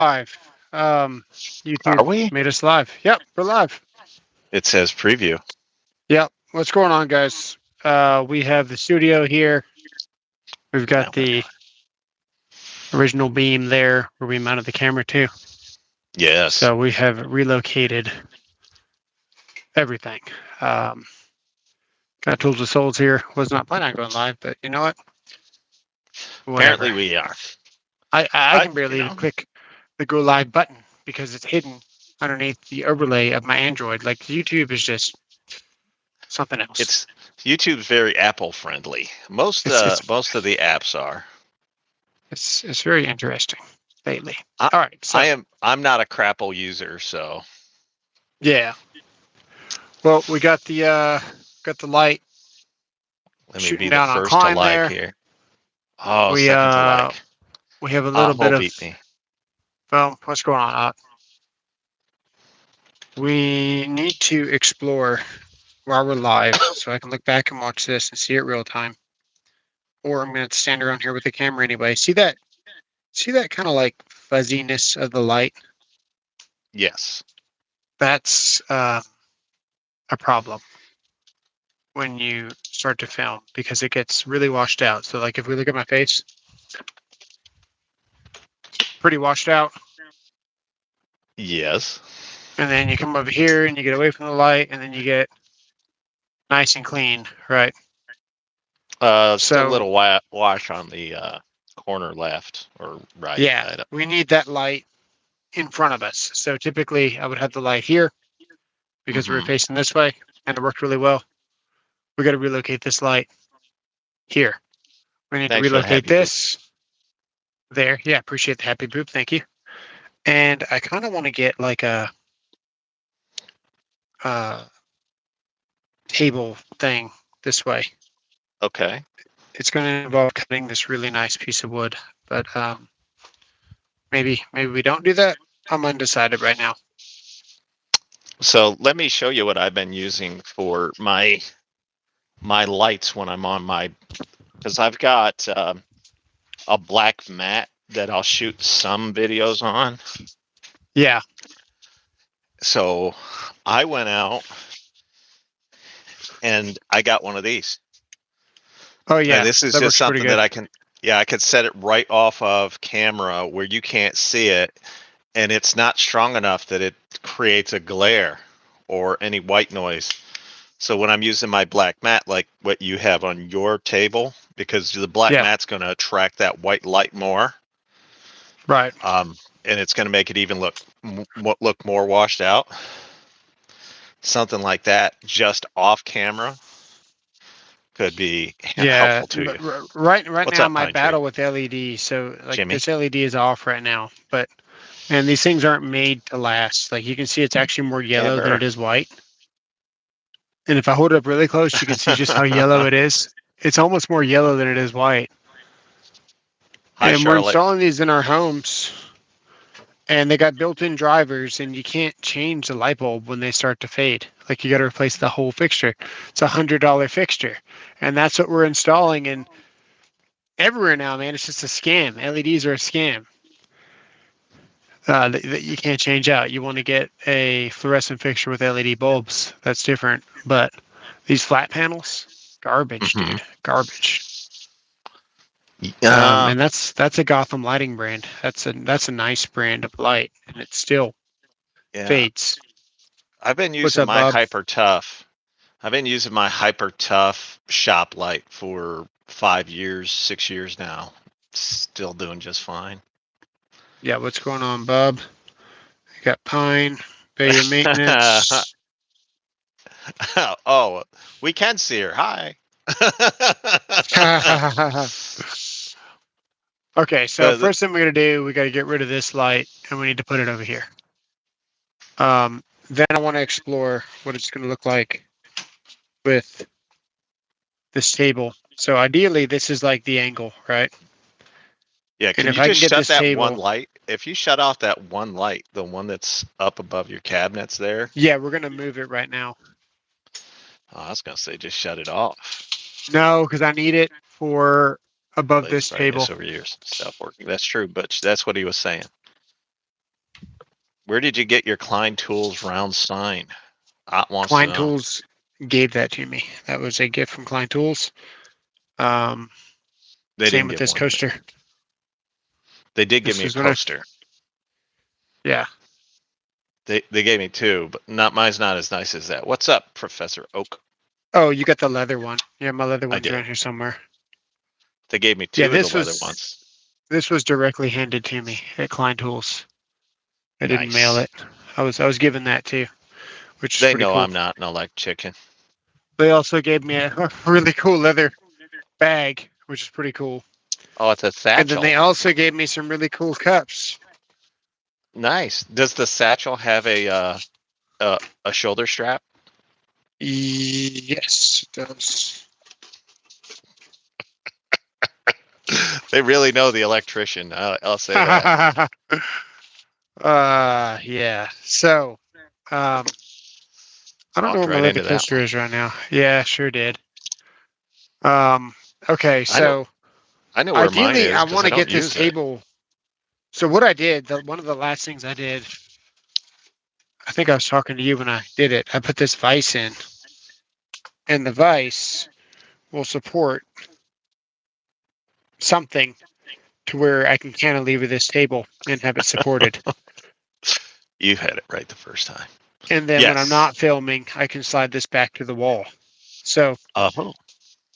Live. Are YouTube we? made us live. Yep, we're live. It says preview. Yep. What's going on, guys? We have the studio here. We've got Now we're the live. original beam there where we mounted the camera to. Yes. So we have relocated everything. Um, got Tools of Souls here. Was not planning on going live, but you know what? Whatever. Apparently we are. I I, can you barely even know, click the go live button because it's hidden underneath the overlay of my Android. Like YouTube is just something else. it's YouTube's very Apple friendly. Most It's uh it's most of the apps are. it's very interesting lately. I All right, so I'm not a Crapple user, so yeah. Well, we got the light let me shooting be the down on first to climb like there. here. Oh, We second to uh like. we have a little bit Otto of beat me. well, what's going on? We need to explore while we're live, so I can look back and watch this and see it real time. Or I'm gonna stand around here with the camera anyway. See that? See that kind of like fuzziness of the light? Yes. That's a problem when you start to film because it gets really washed out. So like if we look at my face, pretty washed out. Yes. And then you come over here and you get away from the light and then you get nice and clean, right? Still a So little wash on the corner left or right. yeah, I don't. we need that light in front of us. So typically I would have the light here because we're Mm-hmm. facing this way and it worked really well. We got to relocate this light here. We need to Thanks for the relocate happy boop. this there. Yeah, appreciate the happy boop. Thank you. And I kind of want to get like a uh, table thing this way. Okay. It's going to involve cutting this really nice piece of wood, but maybe we don't do that. I'm undecided right now. So let me show you what I've been using for my lights when I'm on my, because I've got a black mat that I'll shoot some videos on. Yeah. So I went out and I got one of these. Oh And yeah, this is that just works pretty something good. that I could set it right off of camera where you can't see it. And it's not strong enough that it creates a glare or any white noise. So when I'm using my black mat, like what you have on your table, because the black Yeah. mat's going to attract that white light more, Right. and it's going to make it even look more washed out. Something like that, just off camera, could be Yeah. helpful to you. Right What's now up, my Pine Tree? battle with LED. So like Jimmy? this LED is off right now, but man, these things aren't made to last. Like you can see, it's actually more yellow than Ever. it is white. And if I hold it up really close, you can see just how yellow it is. It's almost more yellow than it is white. Hi, And we're Charlotte. installing these in our homes, and they got built-in drivers, and you can't change the light bulb when they start to fade. Like you got to replace the whole fixture. It's $100 fixture, and that's what we're installing. And everywhere now, man, it's just a scam. LEDs are a scam that you can't change out. You want to get a fluorescent fixture with LED bulbs. That's different. But these flat panels, garbage, Hmm. dude, garbage. Uh, And that's a Gotham lighting brand. That's a nice brand of light, and it still yeah. fades. I've been What's using up, my Bob? Hyper Tough. I've been using my Hyper Tough shop light for 5 years, 6 years now. Still doing just fine. Yeah, what's going on, Bob? You got Pine, pay your maintenance. Oh, we can see her. Hi. Okay, so The- first thing we're gonna do, we got to get rid of this light, and we need to put it over here. Then I want to explore what it's gonna look like with this table. So ideally, this is like the angle, right? yeah, And can if you I can just get shut this that one table, light? If you shut off that one light, the one that's up above your cabinets there, yeah, we're gonna move it right now. oh, I was gonna say just shut it off. No, because I need it for above Latest this brightness table. over years, stop working. That's true, but that's what he was saying. Where did you get your Klein Tools round sign? Ott wants to Klein know. Tools gave that to me. That was a gift from Klein Tools. They Same didn't with give this one to me. coaster. They did give This me a is what I. coaster. Yeah. They gave me two, but mine's not as nice as that. What's up, Professor Oak? Oh, you got the leather one. Yeah, my leather I one's did. around here somewhere. They gave me Yeah, two of the leather ones. this was directly handed to me at Klein Tools. I didn't mail Nice. it. I was given that too, which is They pretty know cool. I'm not an electrician. They also gave me a really cool leather bag, which is pretty cool. Oh, it's a And then satchel. they also gave me some really cool cups. Nice. Does the satchel have a shoulder strap? Yes, it does. They really know the electrician. I'll say that. Yeah. So, I don't know Walked where my right leather into that coaster one. is right now. Yeah, sure did. Um, okay, I know. so I know where mine ideally is I because want I to don't get this use it. table. So what I did, one of the last things I did, I think I was talking to you when I did it. I put this vise in, and the vise will support something to where I can cantilever this table and have it supported. You had it right the first time. And then when I'm Yes. not filming, I can slide this back to the wall. So Oh.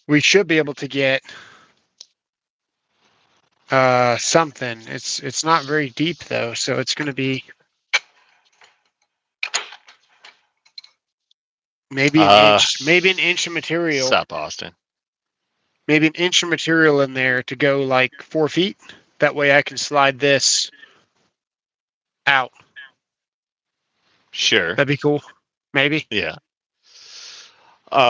we should be able to get something. It's not very deep though, so it's going to be maybe an inch of material, Stop, Austin. maybe an inch of material in there to go like 4 feet. That way I can slide this out. Sure. That'd be cool. Maybe. Yeah.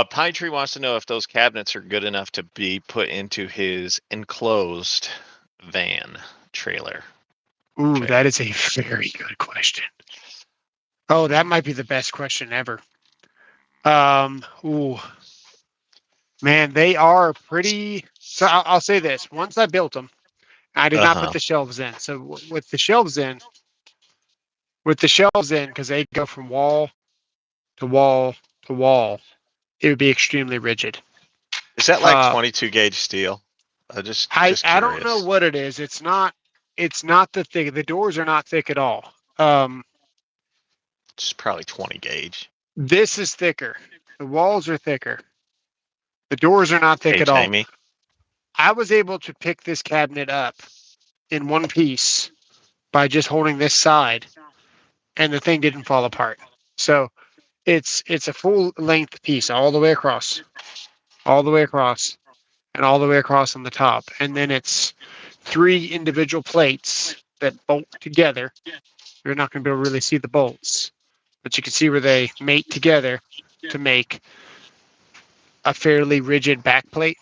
Pine Tree wants to know if those cabinets are good enough to be put into his enclosed van trailer. Ooh, that is a very good question. Oh, that might be the best question ever. Ooh, man, they are pretty. So I'll say this: once I built them, I did Uh not put huh. the shelves in. So with the shelves in, because they go from wall to wall to wall, it would be extremely rigid. Is that like Uh, 22 gauge steel? Just I don't know curious. what it is. It's not the thick. The doors are not thick at all. It's probably 20 gauge. This is thicker. The walls are thicker. The doors are not thick Hey, at all. Jamie. I was able to pick this cabinet up in one piece by just holding this side, and the thing didn't fall apart. So it's a full length piece all the way across, all the way across, and all the way across on the top. And then it's 3 individual plates that bolt together. You're not going to be able to really see the bolts, but you can see where they mate together to make a fairly rigid back plate.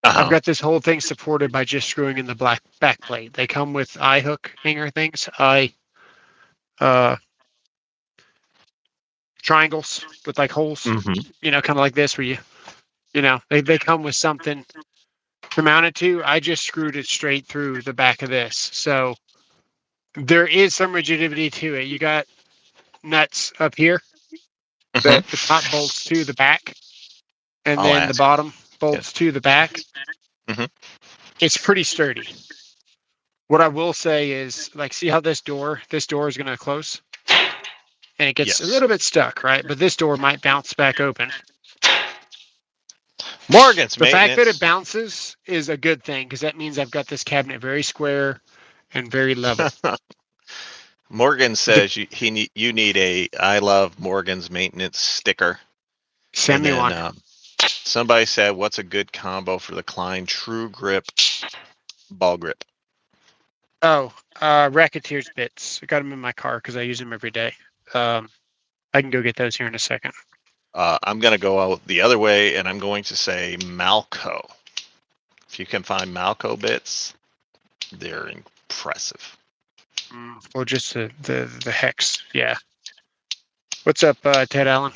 Uh I've huh. got this whole thing supported by just screwing in the black back plate. They come with eye hook hanger things, uh triangles with like holes, Mm-hmm. kind of like this where they come with something to mount it to. I just screwed it straight through the back of this. So there is some rigidity to it. You got nuts up here that the top Mm-hmm. bolts to the back, and I'll then the ask. bottom Yeah. bolts to the back. Mm-hmm. It's pretty sturdy. What I will say is, like, see how this door is going to close, and it gets a Yes. little bit stuck, right? But this door might bounce back open. Morgan's The fact that it maintenance. bounces is a good thing because that means I've got this cabinet very square and very level. Morgan The, says you need a I love Morgan's maintenance sticker. Send And me then one. somebody said, "What's a good combo for the Klein True Grip ball grip?" Oh, Racketeer's bits. I got them in my car because I use them every day. Um, I can go get those here in a second. I'm going to go out the other way, and I'm going to say Malco. If you can find Malco bits, they're impressive. Or just the hex. Yeah. What's up, Ted Allen?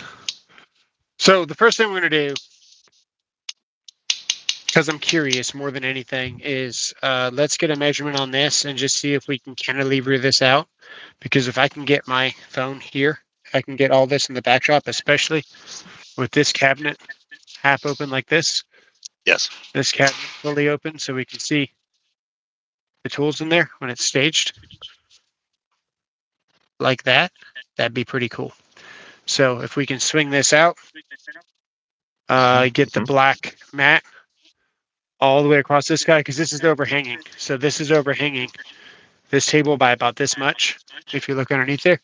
So the first thing we're gonna do because I'm curious more than anything, is let's get a measurement on this and just see if we can cantilever this out. Because if I can get my phone here, I can get all this in the backdrop, especially with this cabinet half open like Yes. this cabinet fully open so we can see the tools in there when it's staged like that. That'd be pretty cool. So if we can swing this out, get the Mhm. black mat all the way across this guy, because this is overhanging. So this is overhanging this table by about this much, if you look underneath there.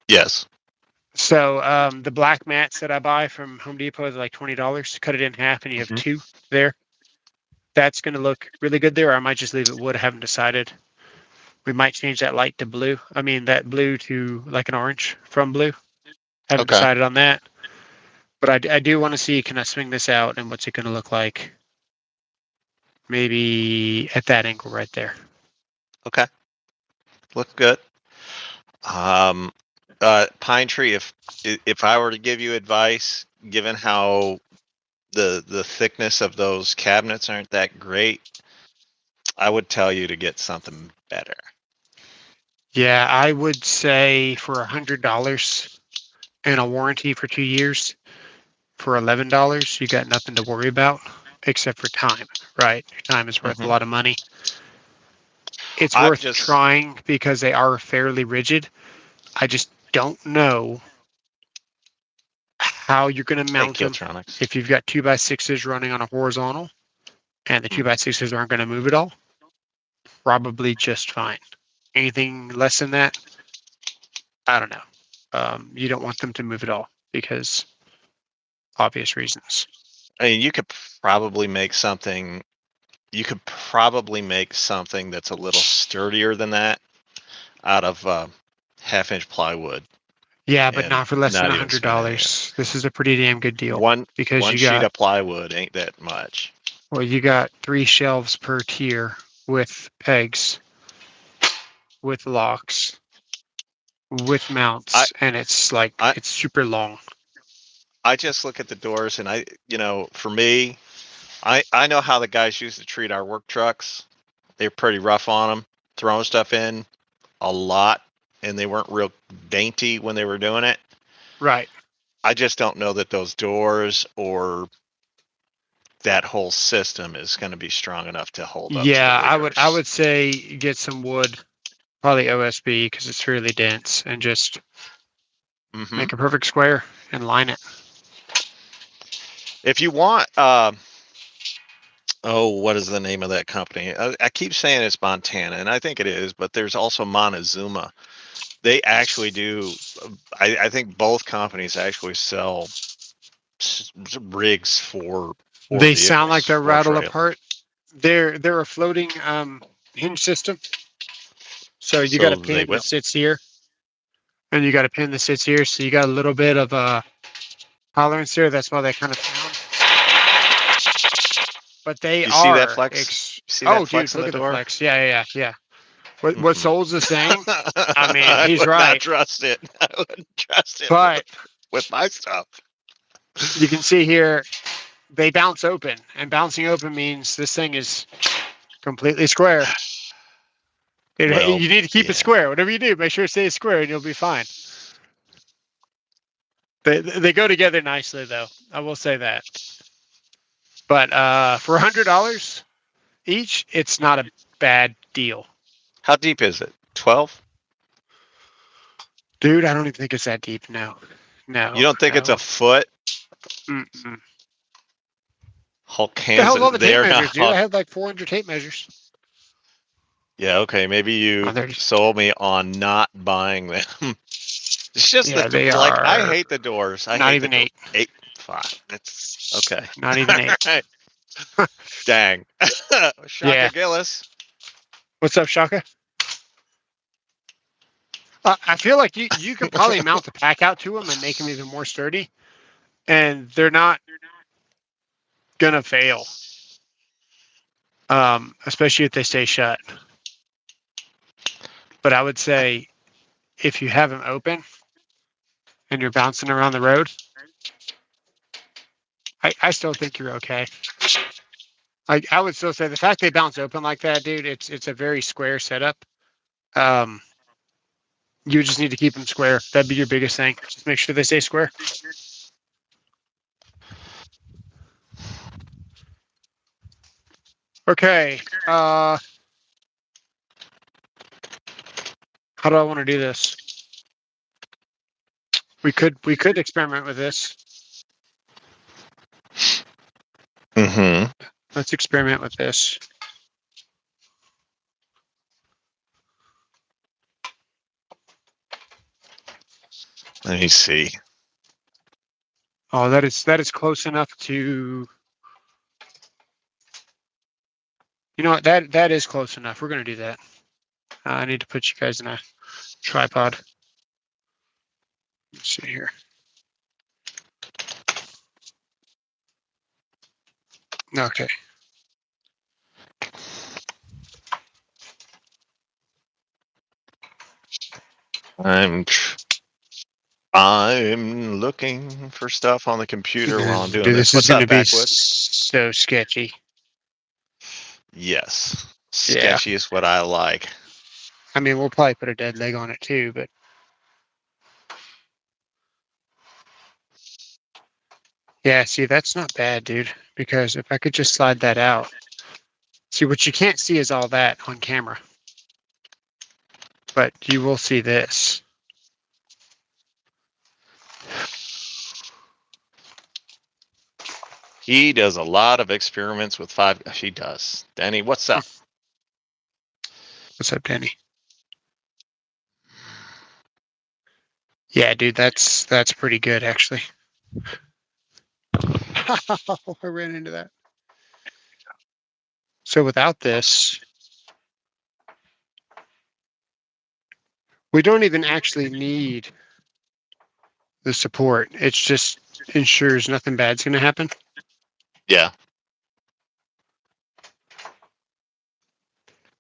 Yes. So the black mats that I buy from Home Depot is like $20. Cut it in half, and you have Mhm. two there. That's going to look really good there. Or I might just leave it wood. I haven't decided. We might change that light to blue. I mean, that blue to like an orange from blue. Haven't Okay. decided on that. But I do want to see, can I swing this out and what's it going to look like? Maybe at that angle right there. Okay. Look good. Um, Pine Tree. If I were to give you advice, given how the thickness of those cabinets aren't that great, I would tell you to get something better. Yeah, I would say for $100 and a warranty for 2 years, for $11, you got nothing to worry about except for time, right? Your time is worth a Hmm. lot of money. It's I worth just trying because they are fairly rigid. I just don't know how you're going to Hey, mount them Kiltronics. if you've got 2x6s running on a horizontal and the Hmm. 2x6s aren't going to move at all. Probably just fine. Anything less than that, I don't know. You don't want them to move at all because obvious reasons. I mean, you could probably make something. You could probably make something that's a little sturdier than that out of half-inch plywood Yeah, but and not for less than not a even hundred smashing it. dollars. This is a pretty damn good deal One because one sheet of plywood ain't that much. you got 3 shelves per tier with pegs, with locks, with I mounts, and it's like I it's super long. I just look at the doors and for me, I know how the guys used to treat our work trucks. They're pretty rough on them, throwing stuff in a lot, and they weren't real dainty when they were doing it. Right. I just don't know that those doors or that whole system is going to be strong enough to hold up to the Yeah, I rigors. would say get some wood, probably OSB because it's fairly dense, and just Hmm. make a perfect square and line it. If you want, oh, what is the name of that company? I keep saying it's Montana, and I think it is, but there's also Montezuma. They actually do. I think both companies actually sell rigs for They sound like vehicles they're or rattled trailers. apart. They're a floating hinge system. So you got So a they pin that will. sits here, and you got a pin that sits here. So you got a little bit of tolerance there. That's why they kind of sound. But they You see that are flex? You see that Oh, dude, flex in look the at the door? flex. Yeah. What Hmm. Souls is saying? I mean, I he's would not right. trust it. I wouldn't trust it But with my stuff. you can see here they bounce open, and bouncing open means this thing is completely square. Well, You need to keep it yeah. square. Whatever you do, make sure it stays square, and you'll be fine. They go together nicely, though. I will say that. But for $100 each, it's not a bad deal, How deep is it? 12? dude. I don't even think it's that deep. No, You no, don't think it's a no. foot? Mm-mm. Hulk The hands hell's all it the tape there measures, dude? now. I had like 400 tape measures. Yeah, okay. Maybe Oh, you they're sold me on not buying them. It's just yeah, the they like I are hate the doors. I not hate the even door. 8. 8, 5. That's okay. Not even All 8. right. Dang. Yeah. Shaka Gillis. What's up, Shaka? I feel like you could probably mount the pack out to them and make them even more sturdy, and they're not gonna fail. Especially if they stay shut. But I would say if you have them open and you're bouncing around the road, I still think you're okay. I would still say the fact they bounce open like that, dude, it's a very square setup. You just need to keep them square. That'd be your biggest thing. Just make sure they stay square. Okay. How do I want to do this? We could experiment with this. Mm-hmm. Let's experiment with this. Let me see. Oh, that is close enough to. You know what? That is close enough. We're gonna do that. I need to put you guys in a tripod. Let's see here. Okay. I'm looking for stuff on the computer while I'm doing Dude, this. this is What's gonna up, be Backwoods? so sketchy. Yes. Yeah. Sketchy is what I like. I mean, we'll probably put a dead leg on it too, but yeah, see, that's not bad, dude. Because if I could just slide that out. See, what you can't see is all that on camera. But you will see this. He does a lot of experiments with five. She does. Danny, what's up? What's up, Danny? Yeah, dude, that's pretty good actually. I ran into that. So without this, we don't even actually need the support. It's just ensures nothing bad's going to happen. Yeah.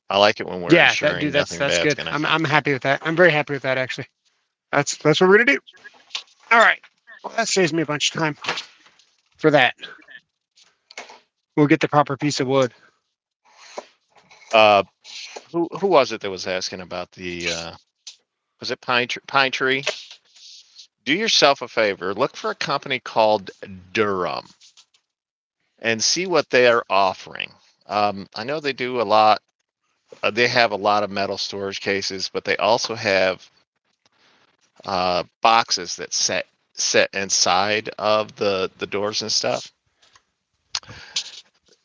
I like it when we're Yeah, that ensuring dude, nothing that's bad's good. gonna. I'm happy with that. I'm very happy with that actually. That's what we're gonna do. All right. Well, that saves me a bunch of time for that. We'll get the proper piece of wood. Who was it that was asking about the? Was it Pine Tree? Do yourself a favor. Look for a company called Durham and see what they are offering. I know they do a lot. They have a lot of metal storage cases, but they also have boxes that set inside of the doors and stuff.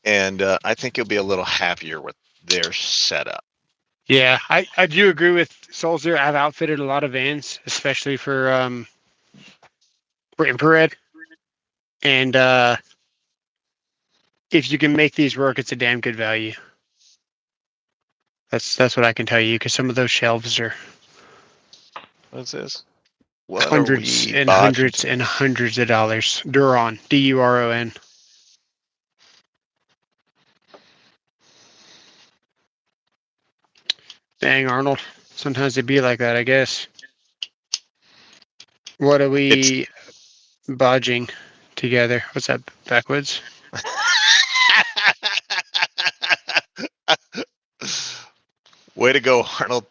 And I think you'll be a little happier with their setup. Yeah, I do agree with Solzer. I've outfitted a lot of vans, especially for infrared. And if you can make these work, it's a damn good value. That's what I can tell you, because some of those shelves are What's this? What are hundreds we and bodging hundreds today? and hundreds of dollars. Duron, Duron. Dang, Arnold. Sometimes it be like that, I guess. What are It's we bodging together? What's that, Backwoods? way to go, Arnold.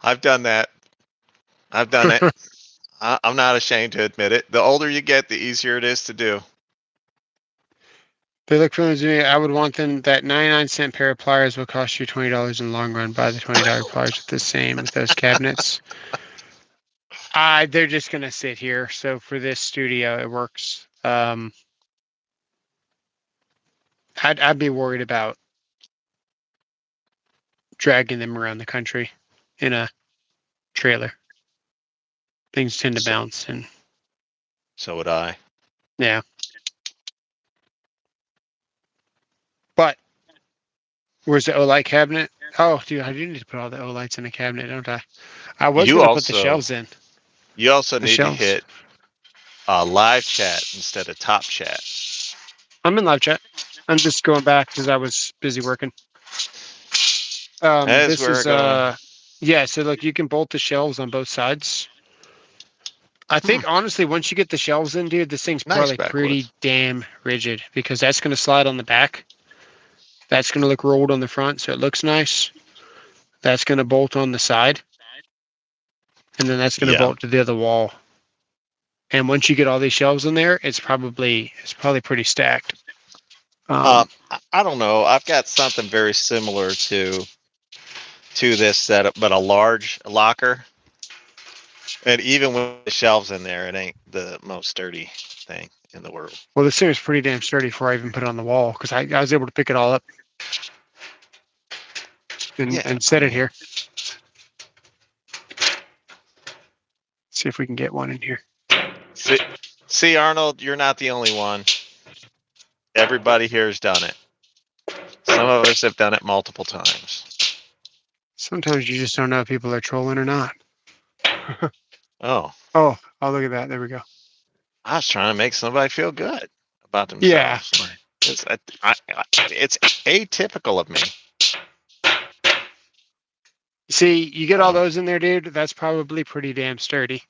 I've done that. I've done it. I'm not ashamed to admit it. The older you get, the easier it is to do. They look for me. I would want them. That 99-cent pair of pliers will cost you $20 in the long run. Buy the $20 pliers with the same with those cabinets. They're just gonna sit here. So for this studio, it works. I'd be worried about dragging them around the country in a trailer. Things tend to So, bounce, and so would I. yeah. But where's the O-light cabinet? Oh, dude, I do need to put all the O-lights in a cabinet, don't I? I was You gonna put the also shelves in. you also The need to shelves. hit live chat instead of top chat. I'm in live chat. I'm just going back because I was busy working. That is This where is I go. yeah. So look, you can bolt the shelves on both sides. I think honestly, once you get the shelves in, dude, this thing's Nice probably pretty Backwoods. damn rigid because that's gonna slide on the back. That's going to look rolled on the front, so it looks nice. That's going to bolt on the side, and then that's going to Yeah. bolt to the other wall. And once you get all these shelves in there, it's probably pretty stacked. Um, I don't know. I've got something very similar to this setup, but a large locker. And even with the shelves in there, it ain't the most sturdy thing in the world. well, this thing is pretty damn sturdy before I even put it on the wall because I was able to pick it all up and, Yeah, and I set it mean, here. See if we can get one in here. see, see, Arnold, you're not the only one. Everybody here has done it. Some of us have done it multiple times. Sometimes you just don't know if people are trolling or not. Oh, Oh, look at that. There we go. I was trying to make somebody feel good about Yeah. themselves. It's atypical of me. See, you get all Uh, those in there, dude. That's probably pretty damn sturdy.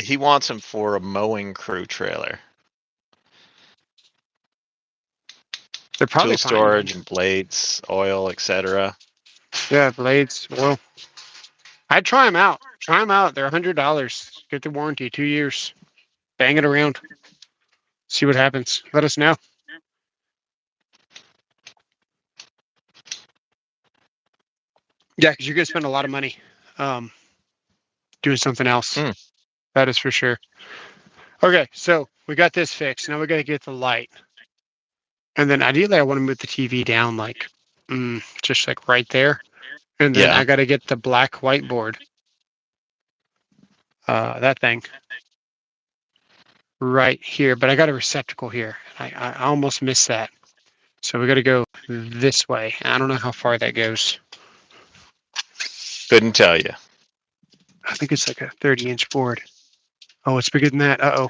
he wants him for a mowing crew trailer, They're tool probably fine, man. storage and blades, oil, etc. Yeah, blades. Well, I'd try them out. Try them out. They're $100. Get the warranty, 2 years. Bang it around. See what happens. Let us know. Yeah, because you're gonna spend a lot of money um, doing something else. Hmm. That is for sure. Okay, so we got this fixed. Now we got to get the light, and then ideally I want to move the TV down like just like right there, and then Yeah, I got to get the black whiteboard. That thing right here, but I got a receptacle here. I almost missed that. So we got to go this way. I don't know how far that goes. couldn't tell you. I think it's like a 30-inch board. Oh, it's bigger than that. Uh-oh.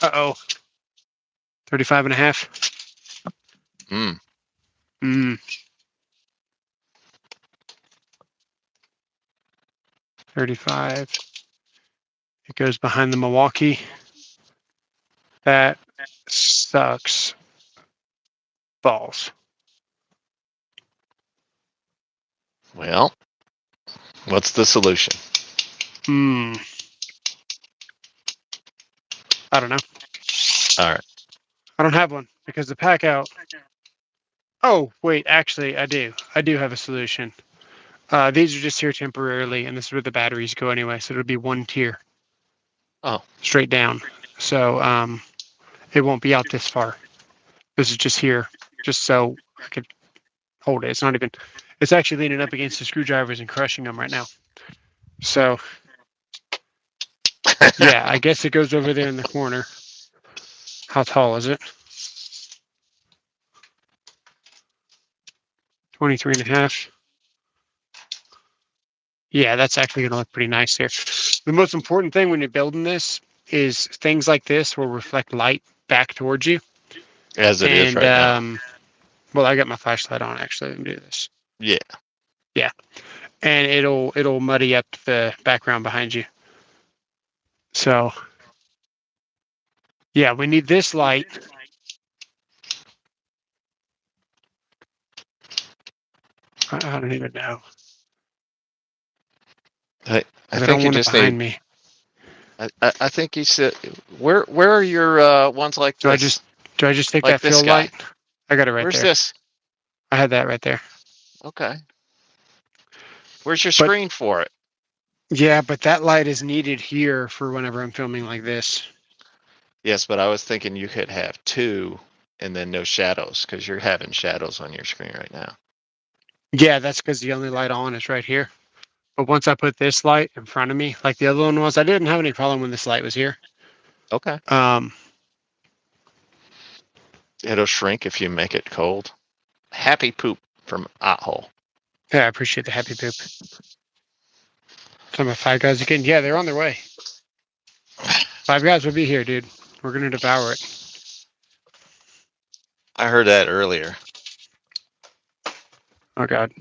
Uh-oh. 35 and a half. Mm. Mm. 35. It goes behind the Milwaukee. That sucks balls. Well, what's the solution? Hmm. I don't know. All right. I don't have one because the pack out. Oh, wait, actually, I do. I do have a solution. These are just here temporarily, and this is where the batteries go anyway. So it'll be one tier Oh, straight down. So it won't be out this far. This is just here, just so I could hold it. It's not even. It's actually leaning up against the screwdrivers and crushing them right now. So yeah, I guess it goes over there in the corner. How tall is it? 23 and a half. Yeah, that's actually going to look pretty nice here. The most important thing when you're building this is things like this will reflect light back towards you. as it is And right now. well, I got my flashlight on actually. Let me do this. Yeah. Yeah, and it'll muddy up the background behind you. So yeah, we need this light. I don't even know. I 'Cause I think don't you want it just need. behind me. I think you said. Where are your ones like Do I this? just do I just take Like that this fill guy. light? I got it right Where's there. this? I had that right there. Okay. Where's your But screen for it? yeah, but that light is needed here for whenever I'm filming like this. Yes, but I was thinking you could have two and then no shadows because you're having shadows on your screen right now. Yeah, that's because the only light on is right here. But once I put this light in front of me, like the other one was, I didn't have any problem when this light was here. Okay. Um, It'll shrink if you make it cold. Happy poop from Hole. yeah, I appreciate the happy poop. Some of Five Guys again. Yeah, they're on their way. Five Guys will be here, dude. We're gonna devour it. I heard that earlier. Oh God.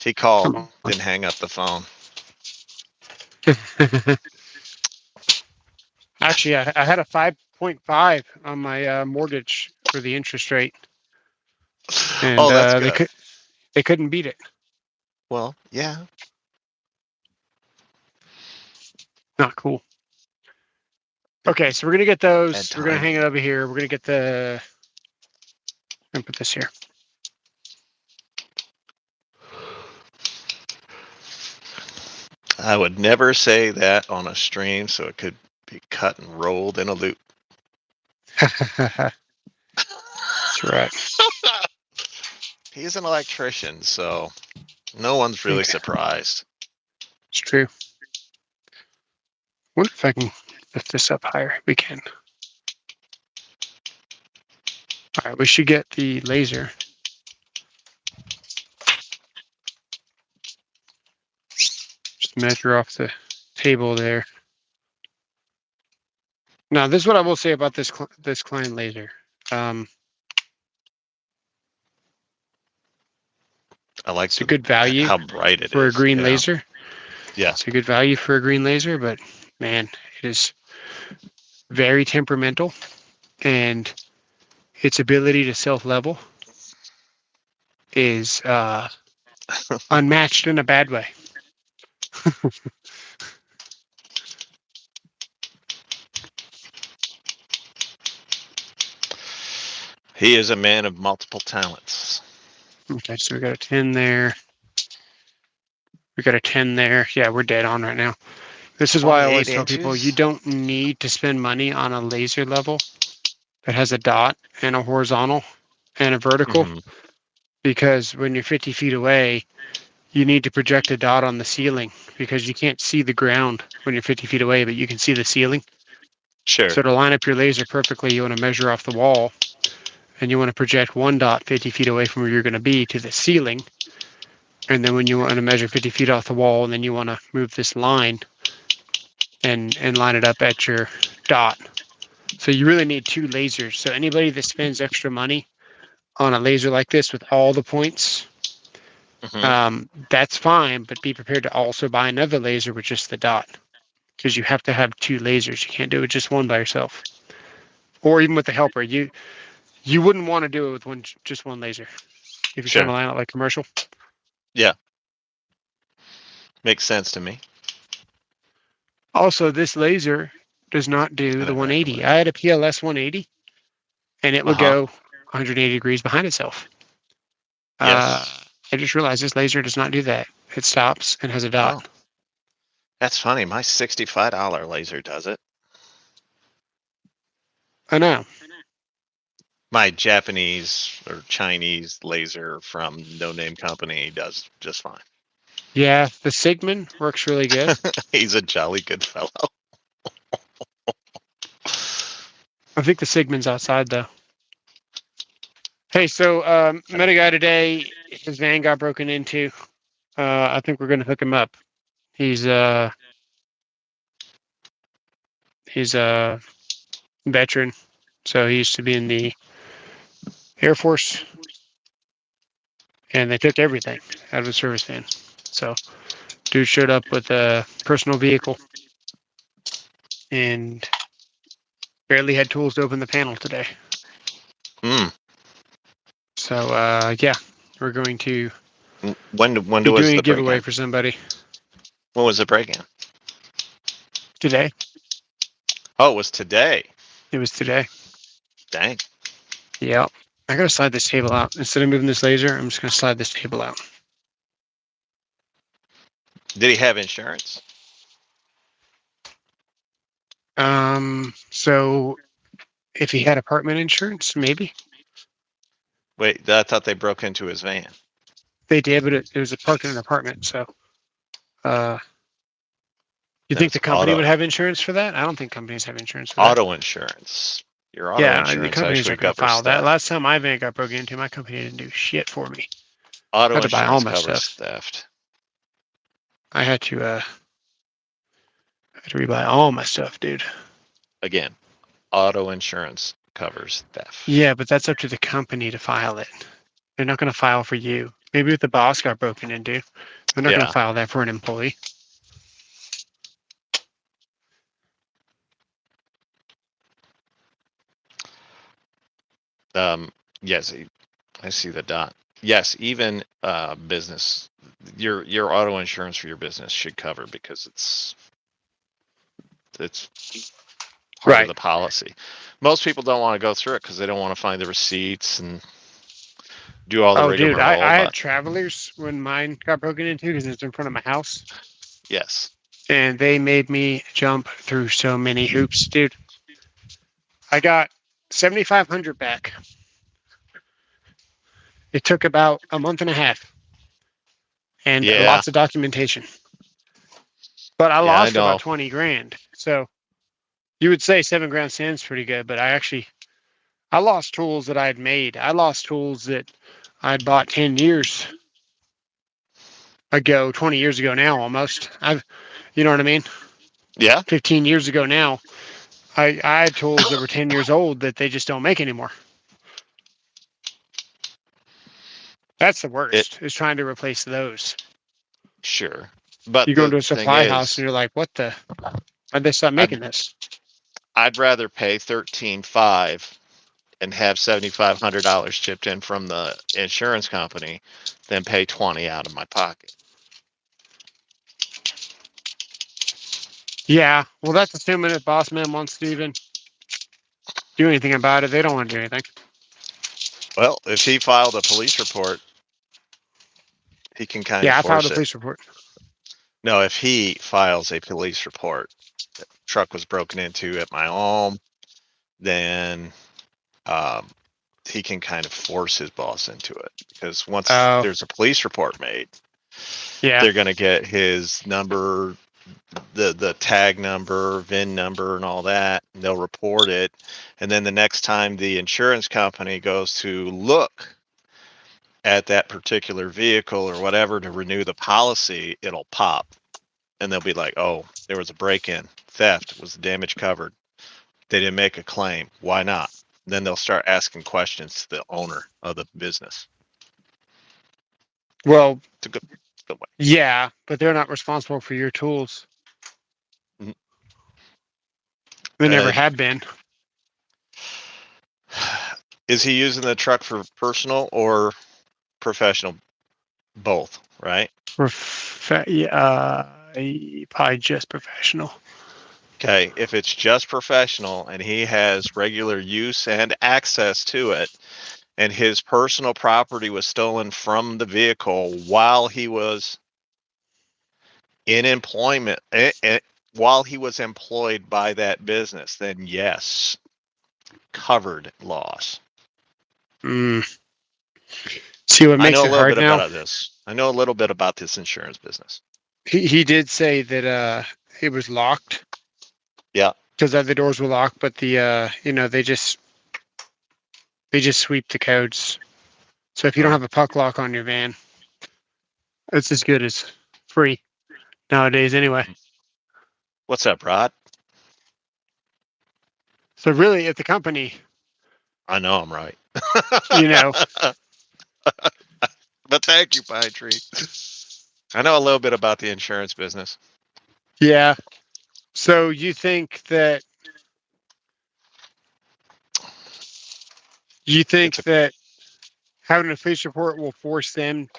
He called, Come on. then hang up the phone. Actually, I had a 5.5 on my mortgage for the interest rate, and Oh, that's good. they couldn't beat it. Well, yeah. Not cool. Okay, so we're gonna get those. Bad We're gonna hang it timing. over here. We're gonna get the. I'm gonna put this here. I would never say that on a stream, so it could be cut and rolled in a loop. That's right. He's an electrician, so no one's really Okay, surprised. it's true. Wonder if I can lift this up higher. We can. All right, we should get the laser. Just measure off the table there. Now, this is what I will say about this Klein laser. I like It's a good value how bright it for a is. green Yeah. laser. Yeah. It's a good value for a green laser, but man, it is very temperamental, and its ability to self-level is unmatched in a bad way. He is a man of multiple talents. Okay, so we got a 10 there. We got a 10 there. Yeah, we're dead on right now. This is why I 28 always tell people you inches. don't need to spend money on a laser level that has a dot and a horizontal and a vertical, Hmm. because when you're 50 feet away, you need to project a dot on the ceiling because you can't see the ground when you're 50 feet away, but you can see the ceiling. Sure. So to line up your laser perfectly, you want to measure off the wall, and you want to project one dot 50 feet away from where you're going to be to the ceiling. And then when you want to measure 50 feet off the wall, and then you want to move this line and line it up at your dot. So you really need two lasers. So anybody that spends extra money on a laser like this with all the points, Hmm. that's fine, but be prepared to also buy another laser with just the dot, because you have to have two lasers. You can't do it just one by yourself, or even with the helper. You wouldn't want to do it with just one laser if you're trying Sure. to line it like commercial. Yeah. Makes sense to me. Also, this laser does not do And the then back 180. away. I had a PLS 180, and it Uh would huh. go 180 degrees behind itself. Uh, Yes. I just realized this laser does not do that. It stops and has a dot. Oh, that's funny. My $65 laser does it. I know. My Japanese or Chinese laser from no name company does just fine. Yeah, the Sigmund works really good. He's a jolly good fellow. I think the Sigmund's outside though. Hey, so met a guy today. His van got broken into. I think we're gonna hook him up. He's he's a veteran, so he used to be in the Air Force, and they took everything out of his service van. So, dude showed up with a personal vehicle and barely had tools to open the panel today. Mm. So, yeah, we're going to When be was doing a the break giveaway in? for somebody When was the break in? today. Oh, it was today. It was today. Dang. Yeah. I gotta slide this table out. Instead of moving this laser, I'm just gonna slide this table out. Did he have insurance? So if he had apartment insurance, maybe Wait, I thought they broke into his van. they did, but it was a parked in an apartment. So, uh, you Then think it's the company would have insurance for that? I don't think companies have insurance for that. auto insurance. Your auto Yeah, the insurance companies actually aren't gonna covers file that. theft. Last time my van got broken into, my company didn't do shit for me. I Auto had to buy all insurance my covers stuff. theft. I had to rebuy all my stuff, dude. Again, auto insurance covers theft. Yeah, but that's up to the company to file it. They're not going to file for you. Maybe if the boss got broken into, they're not going to Yeah. file that for an employee. Yes, I see the dot. Yes, even business, your auto insurance for your business should cover because it's part of Right. the policy. Most people don't want to go through it because they don't want to find the receipts and do all the Oh, dude, I, rigmarole. I had But travelers when mine got broken into because it's in front of my house, yes, and they made me jump through so many hoops, dude. I got 7,500 back. It took about a month and a half and yeah, lots of documentation, but I yeah, I lost about know. 20 grand. So you would say 7 grand sounds pretty good, but I lost tools that I'd made. I lost tools that I'd bought 10 years ago, 20 years ago now almost. You know what I mean? Yeah, 15 years ago now. I had tools that were 10 years old that they just don't make anymore. That's the it worst, is trying to replace those. sure. But You go the into a thing supply house and is, you're like, what the? Why'd they stop I'd making this? I'd rather pay 13.5 and have $7,500 chipped in from the insurance company than pay 20 out of my pocket. Yeah, well, that's assuming that boss man wants to even do anything about it. They don't want to do anything. Well, if he filed a police report, he can kind of Yeah, I filed a force it. police report. No, if he files a police report, truck was broken into at my home, then um, he can kind of force his boss into it because once Oh, there's a police report made, yeah. they're going to get his number, the tag number, VIN number, and all that. And they'll report it, and then the next time the insurance company goes to look at that particular vehicle or whatever to renew the policy, it'll pop, and they'll be like, "Oh, there was a break-in, theft, was the damage covered? They didn't make a claim. Why not?" Then they'll start asking questions to the owner of the business. Well, It's a good way. yeah, but they're not responsible for your tools. Mhm. They never Uh, have been. is he using the truck for personal or professional? Both, right? Probably just professional. Okay, if it's just professional and he has regular use and access to it, and his personal property was stolen from the vehicle while he was in employment, while he was employed by that business, then yes, covered loss. Mm. See what I makes know a it little hard bit now? about this. I know a little bit about this insurance business. He did say that it was locked Yeah. because the doors were locked, but they just sweep the codes. So if you don't Oh. have a puck lock on your van, it's as good as free nowadays anyway. What's up, Rod? So really, at the company, I know I'm right. you know, But thank you, Pine Tree. I know a little bit about the insurance business. yeah. So you think It's a that having a police report will force them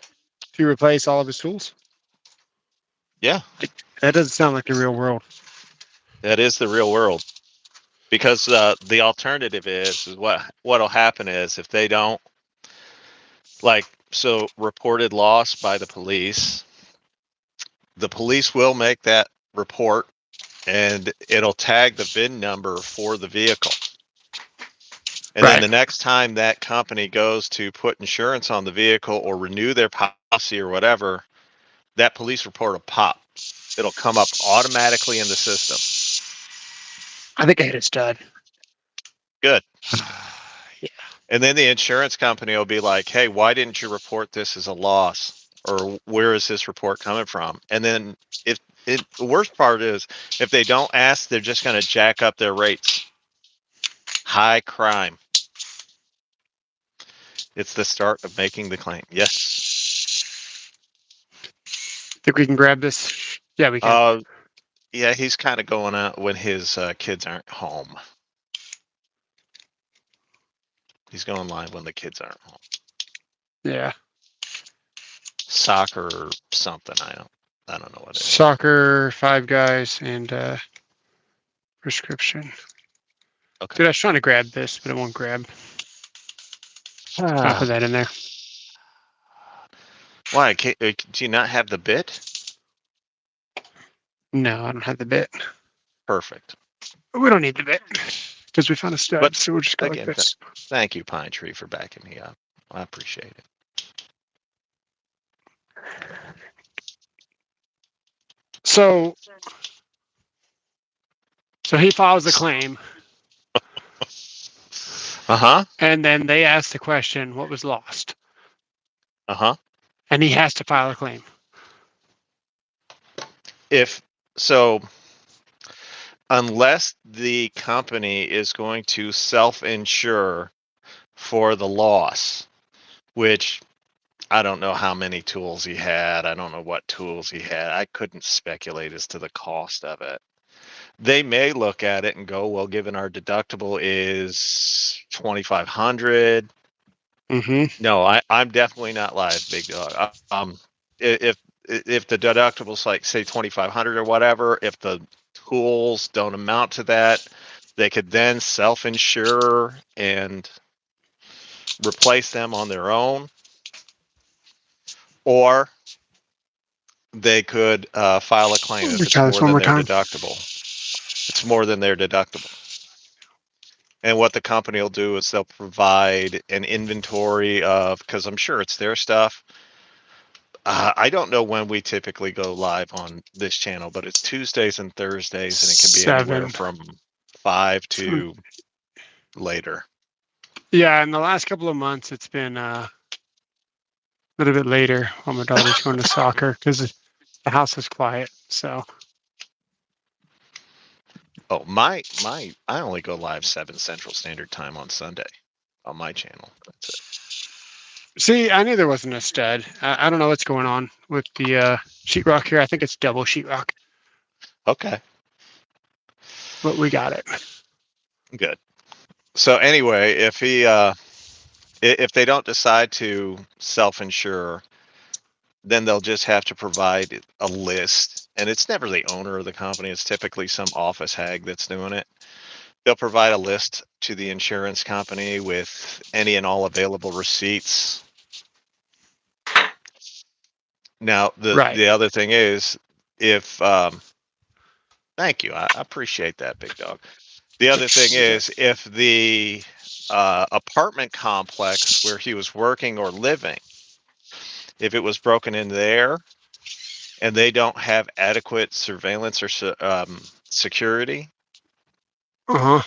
to replace all of his tools? yeah, That doesn't sound like the real world. that is the real world. Because the alternative is what'll happen is if they don't like so reported loss by the police will make that report and it'll tag the VIN number for the vehicle. And then Right. the next time that company goes to put insurance on the vehicle or renew their policy or whatever, that police report will pop. It'll come up automatically in the system. I think I hit a stud. Good. Yeah. And then the insurance company will be like, "Hey, why didn't you report this as a loss? Or where is this report coming from?" And then if the worst part is if they don't ask, they're just going to jack up their rates. High crime. It's the start of making the claim. Yes. Think we can grab this? Yeah, we can. Uh, yeah, he's kind of going out when his kids aren't home. He's going live when the kids aren't home. Yeah. Soccer or something. I don't know what it is. Soccer, Five Guys, and prescription. Okay. Dude, I was trying to grab this, but it won't grab. I'll put that in there. Why? Do you not have the bit? No, I don't have the bit. Perfect. We don't need the bit because we found a stud, But so we'll just go like again, this. thank you, Pine Tree, for backing me up. I appreciate it. So he files the claim, Uh-huh. and then they ask the question, what was lost? Uh-huh. And he has to file a claim. If so, unless the company is going to self-insure for the loss, which I don't know how many tools he had. I don't know what tools he had. I couldn't speculate as to the cost of it. They may look at it and go, well, given our deductible is 2,500. Mm-hmm. No, I'm definitely not live, big dog. If the deductible's like say 2,500 or whatever, if the tools don't amount to that, they could then self-insure and replace them on their own, or they could file a claim Let if me it's try this more one than more their time. deductible. It's more than their deductible. And what the company will do is they'll provide an inventory of, because I'm sure it's their stuff. I don't know when we typically go live on this channel, but it's Tuesdays and Thursdays, and it can be anywhere 7. from 5 to later. Yeah, in the last couple of months, it's been a little bit later while my daughter's going to soccer because the house is quiet. So Oh, my, I only go live 7 Central Standard Time on Sunday on my channel. That's it. see, I knew there wasn't a stud. I don't know what's going on with the sheetrock here. I think it's double sheetrock, Okay, but we got it. good. So anyway, if they don't decide to self-insure, then they'll just have to provide a list. And it's never the owner of the company. It's typically some office hag that's doing it. They'll provide a list to the insurance company with any and all available receipts. Now, Right. the other thing is, if thank you, I appreciate that, big dog. The other thing is, if the apartment complex where he was working or living, if it was broken in there and they don't have adequate surveillance or security, Uh huh.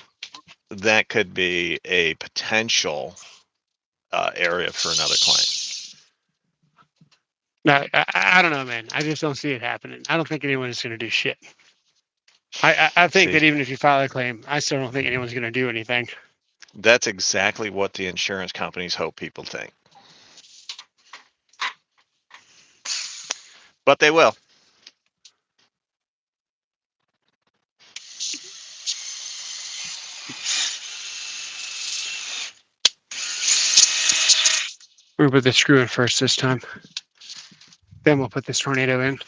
that could be a potential area for another claim. No, I don't know, man. I just don't see it happening. I don't think anyone is going to do shit. I think See, that even if you file a claim, I still don't think anyone's going to do anything. that's exactly what the insurance companies hope people think. But they will. We'll put the screw in first this time. Then we'll put this tornado in.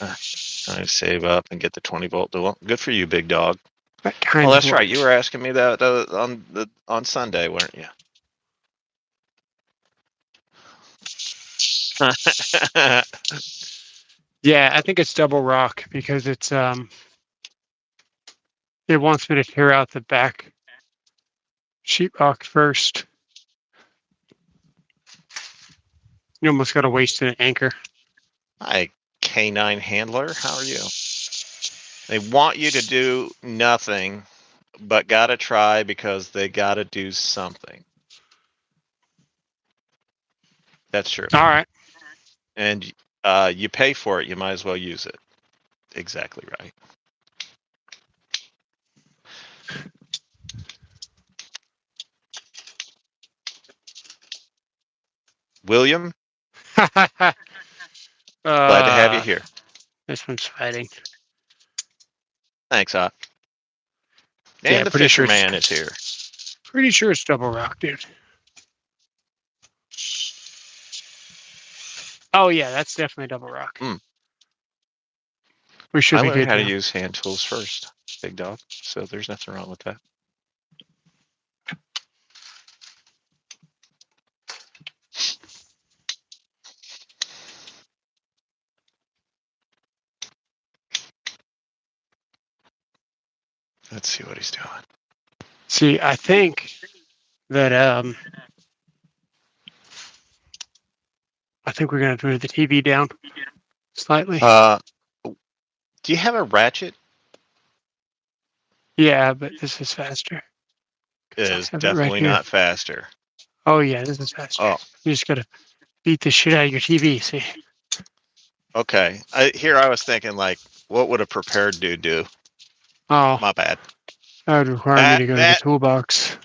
I save up and get the 20-volt dual. Good for you, big dog. That kind Well, of that's right. You works. were asking me that on Sunday, weren't you? Yeah, I think it's double rock because it wants me to tear out the back sheetrock first. You almost got to waste an anchor. Hi, canine handler. How are you? They want you to do nothing, but gotta try because they gotta do something. That's true. All right. And you pay for it, you might as well use it. Exactly right. William, glad to have you uh, here. this one's fighting. Thanks, Hot. And the pretty sure fisherman is here. Pretty sure it's double rock, dude. Oh yeah, that's definitely double rock. Mm. We should I be learned good how to now. use hand tools first, big dog. So there's nothing wrong with that. Let's see what he's doing. See, I think that I think we're gonna have to move the TV down slightly. Do you have a ratchet? Yeah, but this is faster. It 'Cause I is have it right definitely here. not faster. Oh yeah, this is faster. Oh, You just gotta beat the shit out of your TV. See? okay. I was thinking like, what would a prepared dude do? Oh, My bad. that would require me That to go to the that toolbox.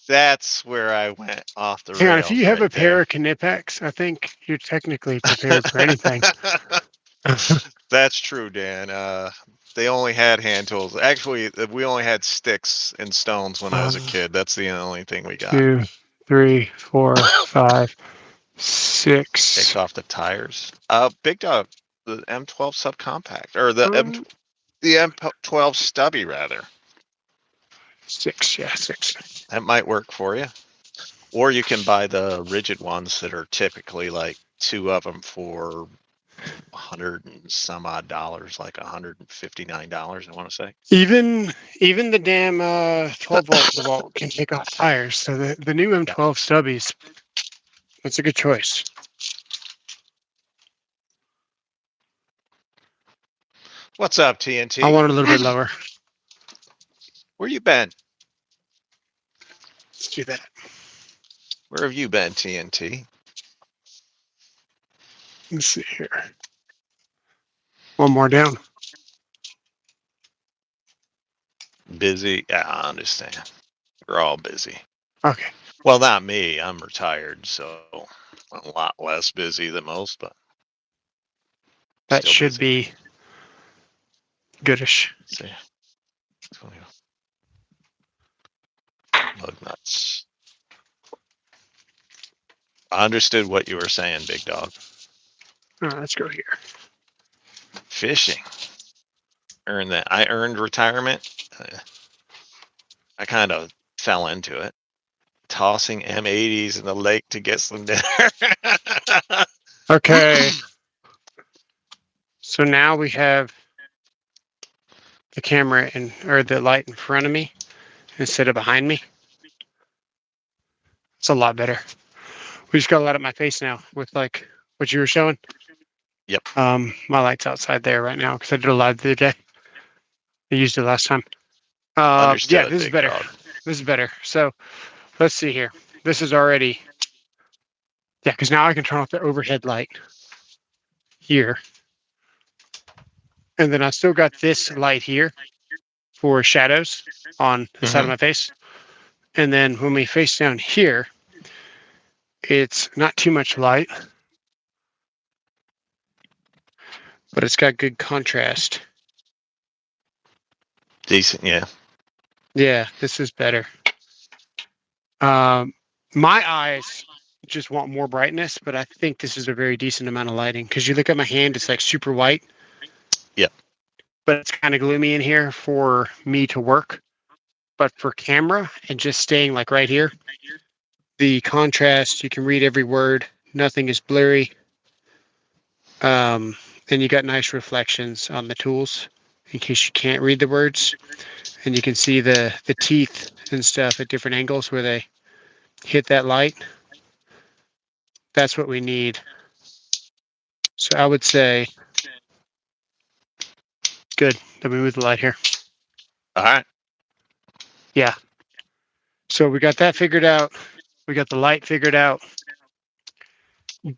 that's where I went off the Hang on, if you rails have right a pair there. of Knipex, I think you're technically prepared for anything. That's true, Dan. They only had hand tools. Actually, we only had sticks and stones when I was a kid. That's the only thing we got. 2, 3, 4, 5, Takes 6. off the tires. Big dog, the M12 subcompact or Um, the M12 stubby rather. 6, yeah, 6. That might work for you. Or you can buy the rigid ones that are typically like two of them for $100 and some odd dollars, like $159, I want to say. Even the damn 12-volt DeWalt can take off tires. So the new M12 stubbies, that's a good choice. What's up, TNT? I want it a little bit lower. Where you been? Let's do that. Where have you been, TNT? Let's see here. One more down. Busy. Yeah, I understand. We're all busy. Okay. Well, not me. I'm retired, so I'm a lot less busy than most, but That still should busy. be goodish. See, lug nuts. I understood what you were saying, big dog. Let's go here. Fishing. Earned that. I earned retirement. I kind of fell into it. Tossing M80s in the lake to get some dinner. Okay. So now we have the camera or the light in front of me instead of behind me. It's a lot better. We just got a light at my face now with like what you were showing. Yep. My light's outside there right now because I did a live the other day. I used it last time. Yeah, Understood, this is big better. dog. This is better. So let's see here. This is already, yeah, because now I can turn off the overhead light here. And then I still got this light here for shadows on the side of my face. And then when we face down here, it's not too much light, but it's got good contrast. Decent, yeah. Yeah, this is better. My eyes just want more brightness, but I think this is a very decent amount of lighting because you look at my hand, it's like super white. Yep. But it's kind of gloomy in here for me to work. But for camera and just staying like right here, the contrast, you can read every word, nothing is blurry. And you got nice reflections on the tools in case you can't read the words. And you can see the teeth and stuff at different angles where they hit that light. That's what we need. So I would say, good. Let me move the light here. All right. Yeah. So we got that figured out. We got the light figured out.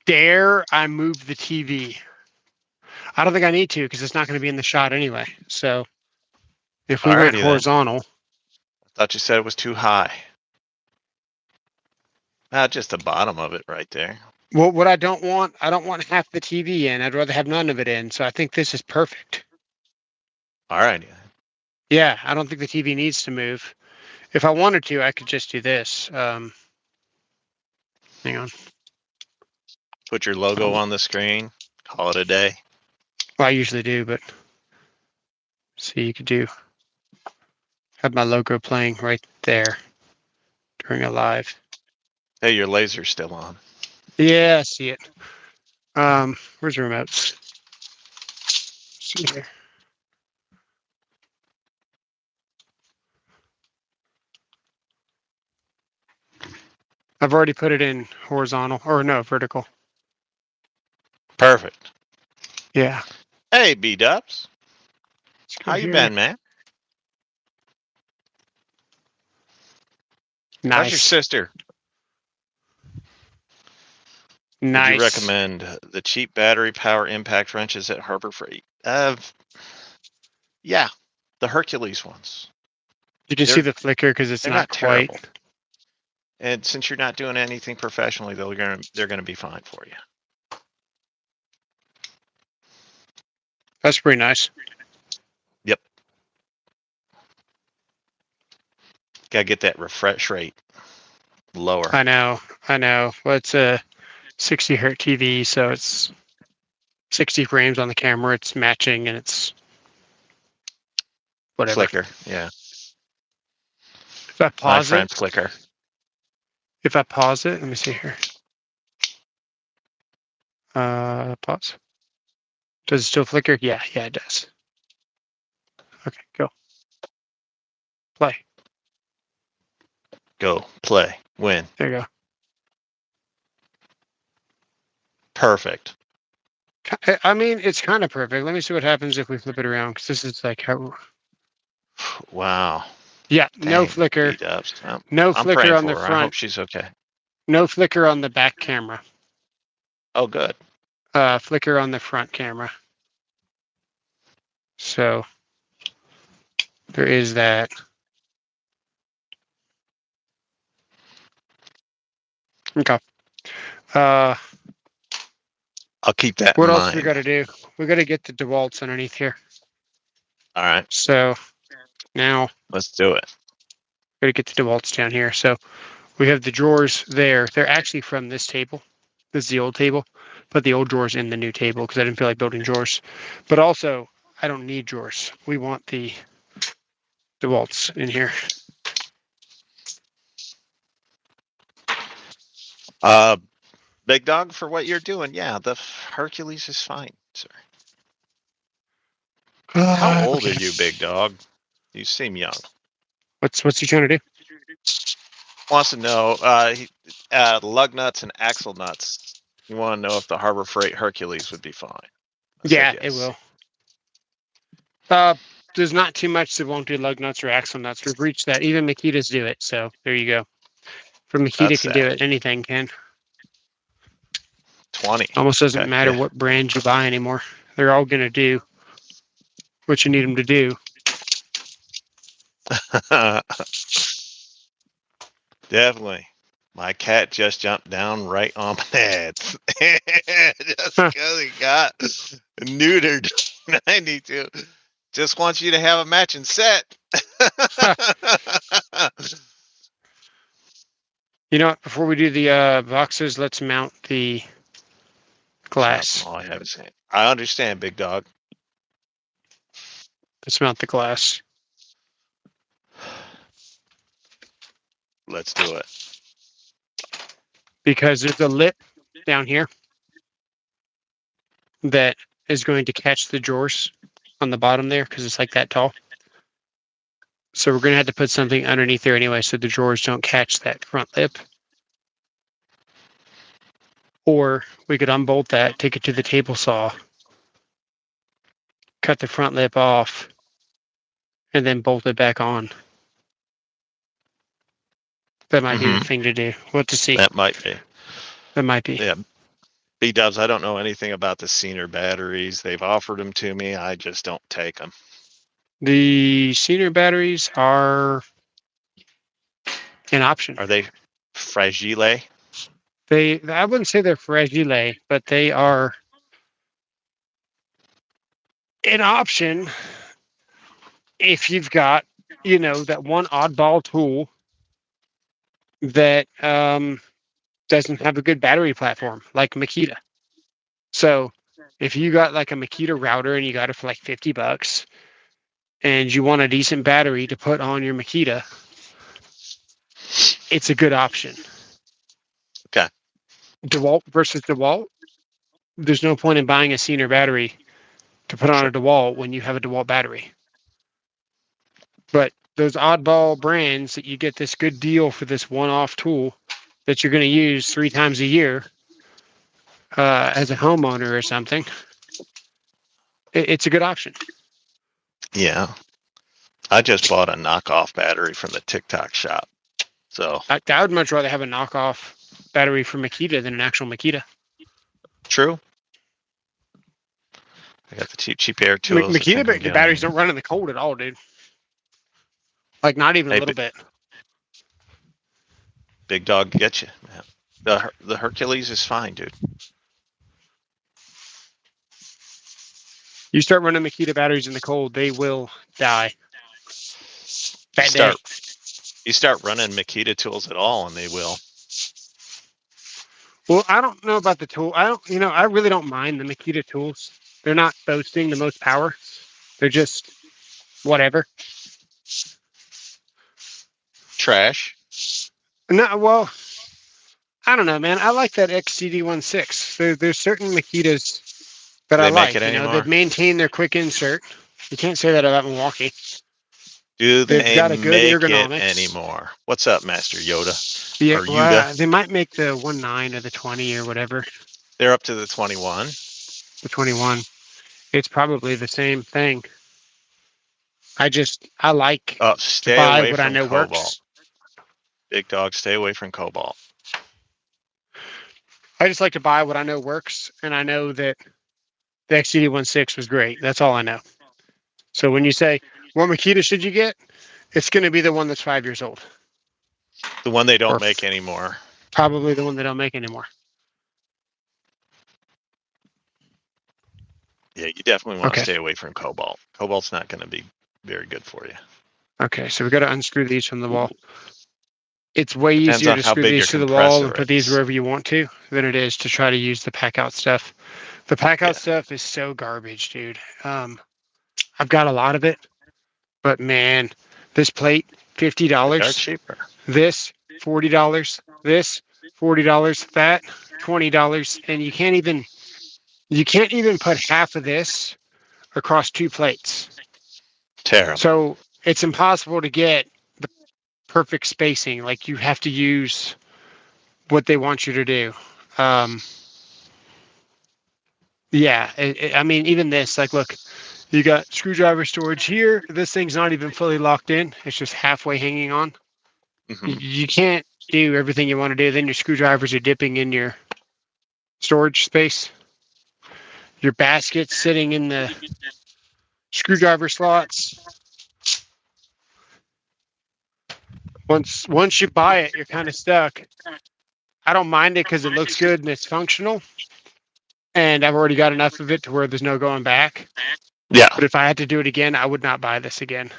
Dare I move the TV? I don't think I need to because it's not going to be in the shot anyway. So if we went Alrighty then. horizontal, I thought you said it was too high. Just the bottom of it right there. well, what I don't want half the TV in. I'd rather have none of it in. So I think this is perfect. Alrighty. Yeah, I don't think the TV needs to move. If I wanted to, I could just do this. Hang on. Put your logo Um, on the screen. Call it a day. well, I usually do, but see, you could do have my logo playing right there during a live. Hey, your laser's still on. Yeah, I see it. Where's the remotes? Let's see here. I've already put it in horizontal, or no, vertical. Perfect. Yeah. Hey, B-Dubs. Let's go How you here. been, man? How's your Nice. sister? Would you Nice. recommend the cheap battery power impact wrenches at Harbor Freight? Yeah, the Hercules ones. You can see They're the flicker because it's they're not not quite. terrible. And since you're not doing anything professionally, they're gonna be fine for you. That's pretty nice. Yep. Gotta get that refresh rate lower. I know. I know. Well, it's a 60 hertz TV, so it's 60 frames on the camera. It's matching and it's whatever. Flicker. Yeah. If I My pause it, friend Flicker. let me see here. Pause. Does it still flicker? Yeah, it does. Okay, go. Play. Go. Play. Win. There you go. Perfect. I mean, it's kind of perfect. Let me see what happens if we flip it around, because this is like how. Wow. Yeah, no Dang. flicker. B-Dubs. No I'm flicker praying on the for her. I hope front. she's okay. No flicker on the back camera. Oh, good. Flicker on the front camera. So there is that. Okay. Uh, I'll keep that in what else we mind. got to do? We got to get the DeWalt's underneath here. All right. So now Let's do it. we got to get the DeWalt's down here. So we have the drawers there. They're actually from this table. This is the old table, but the old drawers in the new table because I didn't feel like building drawers. But also, I don't need drawers. We want the DeWalt's in here. Uh, Big Dog, for what you're doing, yeah, the Hercules is fine, sir. How old are Okay. you, Big Dog? You seem young. What's he trying to do? Wants to know lug nuts and axle nuts. You want to know if the Harbor Freight Hercules would be fine. I said Yeah, it yes. will. There's not too much that won't do lug nuts or axle nuts. We've reached that. Even Makitas do it. So there you go. From That's Makita can do sad. it. Anything can. 20. Almost doesn't Heck matter yeah. what brand you buy anymore. They're all gonna do what you need them to do. Definitely. My cat just jumped down right on my head. Just Huh. because he got neutered. 92. Just wants you to have a matching set. You know what? Before we do the boxes, let's mount the glass. All I have is hand. I understand, Big Dog. Let's mount the glass. Let's do it. Because there's a lip down here that is going to catch the drawers on the bottom there because it's like that tall. So we're going to have to put something underneath there anyway so the drawers don't catch that front lip. Or we could unbolt that, take it to the table saw, cut the front lip off, and then bolt it back on. That might be the thing to do. We'll have to see. That might be. That might be. Yeah. B-Dubs, I don't know anything about the Senior batteries. They've offered them to me. I just don't take them. The senior batteries are an option. Are they fragile? I wouldn't say they're fragile, but they are an option. if you've got, that one oddball tool that doesn't have a good battery platform, like Makita. So if you got like a Makita router and you got it for like $50 and you want a decent battery to put on your Makita, it's a good option. Okay. DeWalt versus DeWalt, there's no point in buying a Senior battery to put on Sure. a DeWalt when you have a DeWalt battery. But those oddball brands that you get this good deal for this one-off tool that you're going to use 3 times a year as a homeowner or something, it's a good option. Yeah. I just bought a knockoff battery from the TikTok shop. So I would much rather have a knockoff battery for Makita than an actual Makita. true. I got the cheap air tools. I think I'm Makita batteries getting. don't run in the cold at all, dude. Like not even a Hey, little bit. big dog, get you. Man. The Hercules is fine, dude. You start running Makita batteries in the cold, they will die You that day. start running Makita tools at all, and they will. Well, I don't know about the tool. I really don't mind the Makita tools. They're not boasting the most power. They're just whatever. Trash. No, well, I don't know, man. I like that XCD16. There's certain Makitas that Do I they make it like. They've anymore? maintained their quick insert. You can't say that about Milwaukee. Do They've they got a good make it ergonomics. anymore? What's up, Master Yoda? Yeah, Or Yuda? well, they might make the 1.9 or the 20 or whatever. They're up to the 21. The 21. It's probably the same thing. I like Oh, to stay buy away what I from know Cobalt. works. Big dog, stay away from Cobalt. I just like to buy what I know works, and I know that the XCD16 was great. That's all I know. So when you say, what Makita should you get? It's going to be the one that's 5 years old, The one they or don't make anymore. probably the one they don't make anymore. Yeah, you definitely want to Okay. stay away from Cobalt. Cobalt's not going to be very good for you. Okay. So we got to unscrew these from the wall. It's way Depends easier on to how screw big your these to the wall and compressor put these is. wherever you want to than it is to try to use the pack out stuff. The pack out Yeah, stuff is so garbage, dude. I've got a lot of it, but man, this plate, $50. they are cheaper. This, $40. This, $40. That, $20. And you can't even put half of this across 2 plates. Terrible. So it's impossible to get the perfect spacing. Like you have to use what they want you to do. Um, yeah, I mean, even this, like, look, you got screwdriver storage here. This thing's not even fully locked in. It's just halfway hanging on. Hmm. You can't do everything you want to do. Then your screwdrivers are dipping in your storage space. Your basket's sitting in the screwdriver slots. Once you buy it, you're kind of stuck. I don't mind it because it looks good and it's functional, and I've already got enough of it to where there's no going back. Yeah, But if I had to do it again, I would not buy this again.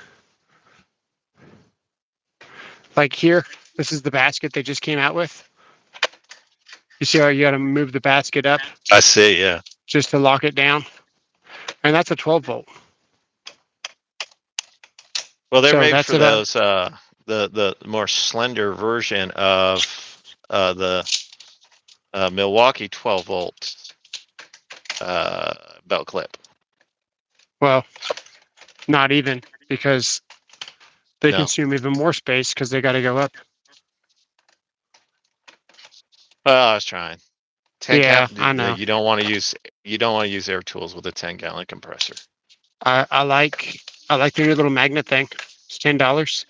Like here, this is the basket they just came out with. You see how you got to move the basket up I see. Yeah. just to lock it down, and that's a 12 volt. Well, they're So made that's for about those the more slender version of the Milwaukee 12 volt belt clip. well, not even because they No. consume even more space because they got to go up. Well, I was trying. 10 Yeah, cap. I know. You don't want to use air tools with a 10-gallon compressor. I like the new little magnet thing. It's $10.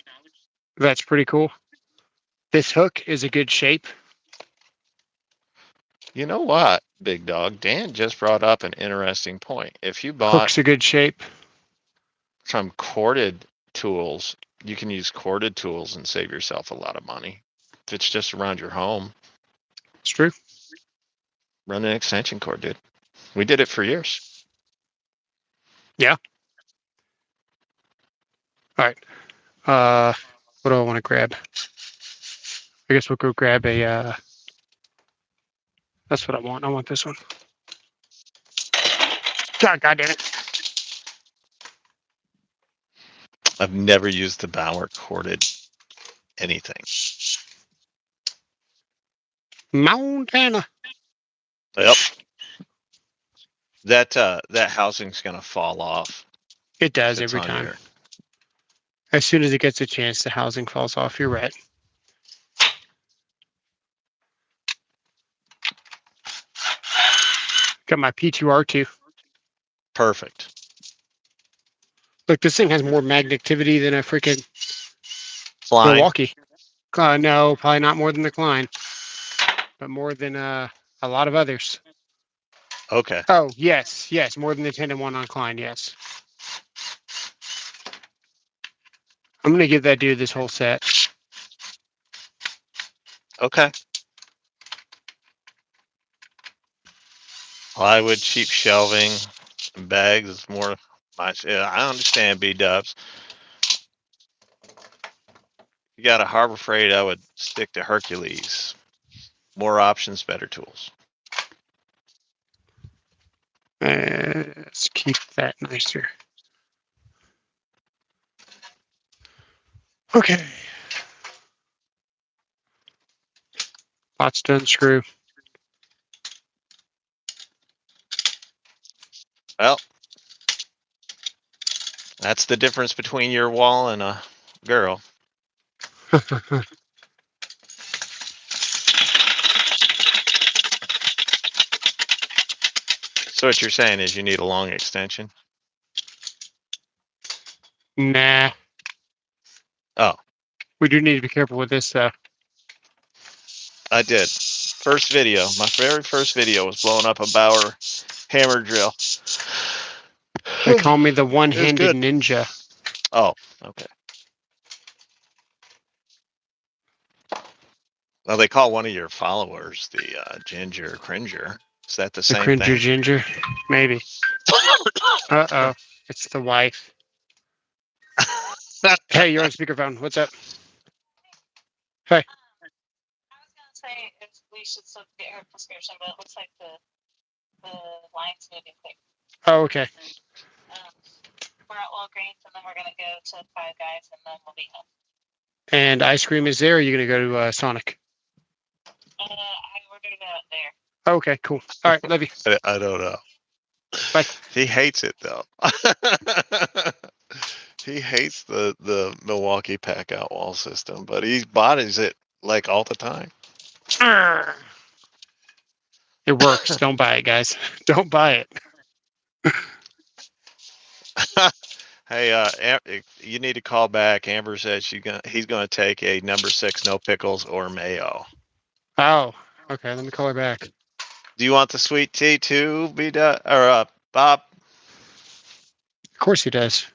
That's pretty cool. This hook is a good shape. You know what, big dog? Dan just brought up an interesting point. If you bought Hook's a good shape. some corded tools, you can use corded tools and save yourself a lot of money. If it's just around your home, It's true. run an extension cord, dude. We did it for years. Yeah. All right. What do I want to grab? I guess we'll go grab a. That's what I want. I want this one. God damn it! I've never used the Bauer corded anything. Montana. Yep. That housing's gonna fall off It if does it's every on time. your. As soon as it gets a chance, the housing falls off. You're right. Got my P2R2. Perfect. Look, this thing has more magnetivity than a freaking Flying. Milwaukee. No, probably not more than the Klein, but more than a lot of others. Okay. Oh, yes, more than the 10-1 on Klein, yes. I'm going to give that dude this whole set. Okay. Plywood, cheap shelving, and bags is more. Yeah, I understand B-dubs. You got a Harbor Freight, I would stick to Hercules. More options, better tools. Let's keep that nicer. Okay. Pot's done screw. Well, that's the difference between your wall and a girl. So what you're saying is you need a long extension? Nah. Oh. We do need to be careful with this, though. I did. First video, my very first video was blowing up a Bauer hammer drill. They call me the It was one-handed good. ninja. Oh, okay. Well, they call one of your followers the Ginger Cringer. Is that the The same cringer thing? ginger? Maybe. Uh-oh. It's the wife. Hey, you're on speakerphone. What's up? Hey. I was gonna say if we should still get her prescription, but it looks like the line's moving quick. Oh, okay. We're at Walgreens and then we're gonna go to Five Guys and then we'll be home. And ice cream is there, or are you going to go to Sonic? I ordered it out there. Okay, cool. All right, love you. I don't know. Bye. He hates it though. He hates the Milwaukee pack out wall system, but he bodies it like all the time. It works. Don't buy it, guys. Don't buy it. Hey, you need to call back. Amber said he's gonna take a number 6 no pickles or mayo. Oh, okay. Let me call her back. Do you want the sweet tea too, Bob? Of course he does.